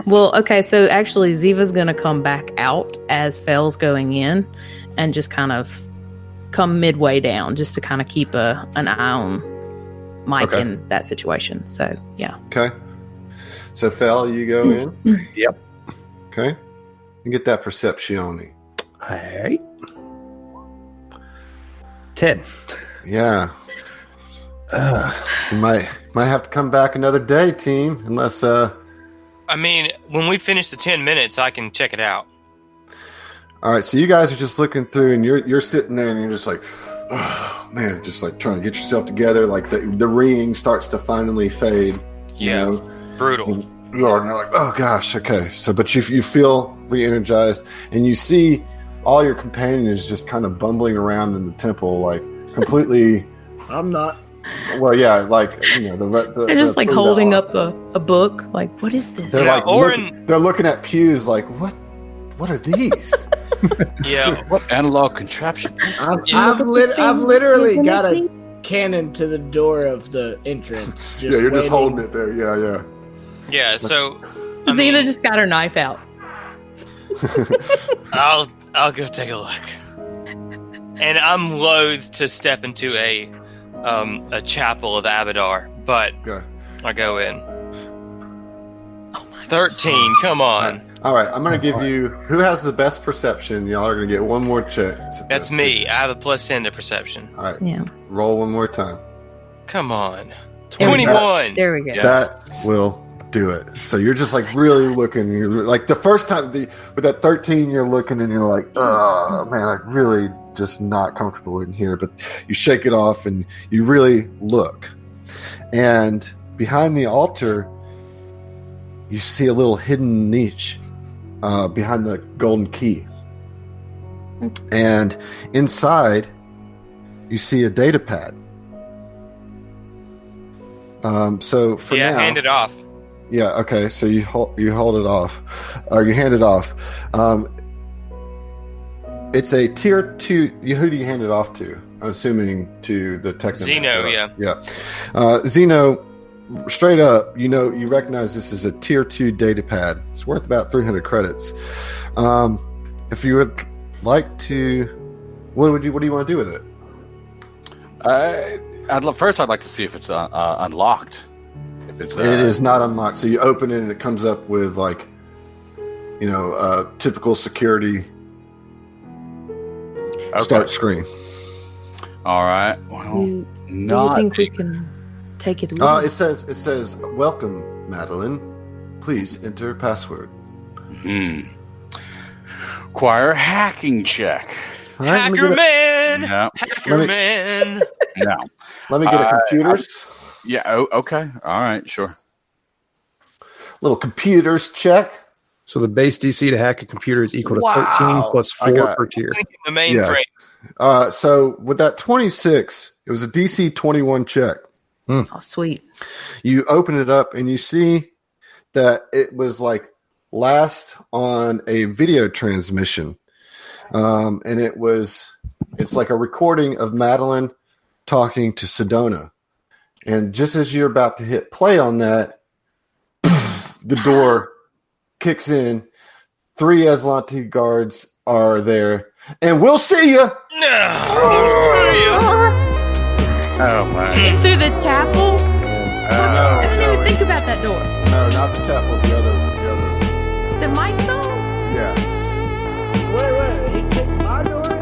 Well, okay, so actually Ziva's gonna come back out as Fel's going in and just kind of come midway down just to kind of keep an eye on Mike in that situation. So yeah. Okay. So Fel, you go in. Yep. Okay. And get that perception. All right. 10. Yeah. You might have to come back another day, team, unless I mean, when we finish the 10 minutes, I can check it out. All right, so you guys are just looking through, and you're sitting there, and you're just like, oh, man, just like trying to get yourself together. Like the ring starts to finally fade. Yeah, you know? brutal. And you're like, oh gosh, okay. So, but you feel re-energized, and you see all your companions just kind of bumbling around in the temple, like completely. I'm not. Well, yeah, like you know, They're just like holding up a book. Like, what is this? They're Yeah, like they're looking at pews, like what are these? Yeah. What analog contraption? I've literally got a cannon to the door of the entrance. Yeah, you're just holding it there. Yeah. Yeah, so Zena just got her knife out. I'll go take a look. And I'm loath to step into a chapel of Abadar, but I go in. Oh my 13, come on. All right, I'm going to give you... Who has the best perception? Y'all are going to get one more check. That's me. I have a +10 to perception. All right, Yeah. roll one more time. Come on. There we go. 21. There we go. That will do it. So you're just like really looking. You're like the first time with that 13, you're looking and you're like, oh man, I really just not comfortable in here. But you shake it off and you really look. And behind the altar, you see a little hidden niche behind the golden key. And inside, you see a data pad. So for now, hand it off. Yeah, okay. So you hold it off, or you hand it off. It's a tier 2. Who do you hand it off to? I'm assuming to the techno. Zeno, yeah. Zeno, straight up, you recognize this is a tier 2 data pad. It's worth about 300 credits. If you would like to, what do you want to do with it? I'd like to see if it's unlocked. If it's, it is not unlocked. So you open it and it comes up with like, typical security start screen. All right. Well, do you think we can take it with us? It says, "Welcome, Madelon. Please enter password." Require hacking check. Right, Hacker man! No. Hacker man! No. Let me get a computers. Yeah. Oh, okay. All right. Sure. Little computers check. So the base DC to hack a computer is equal to 13 plus 4 per tier. The mainframe. So with that 26, it was a DC 21 check. Oh, sweet. You open it up and you see that it was like last on a video transmission. And it's like a recording of Madelon talking to Sedona. And just as you're about to hit play on that, the door kicks in. 3 Aslanti guards are there. And we'll see you. Oh my! Into the chapel? No, I didn't even think about that door. No, not the chapel. The other. The mic zone? Yeah. Wait, he kicked my door?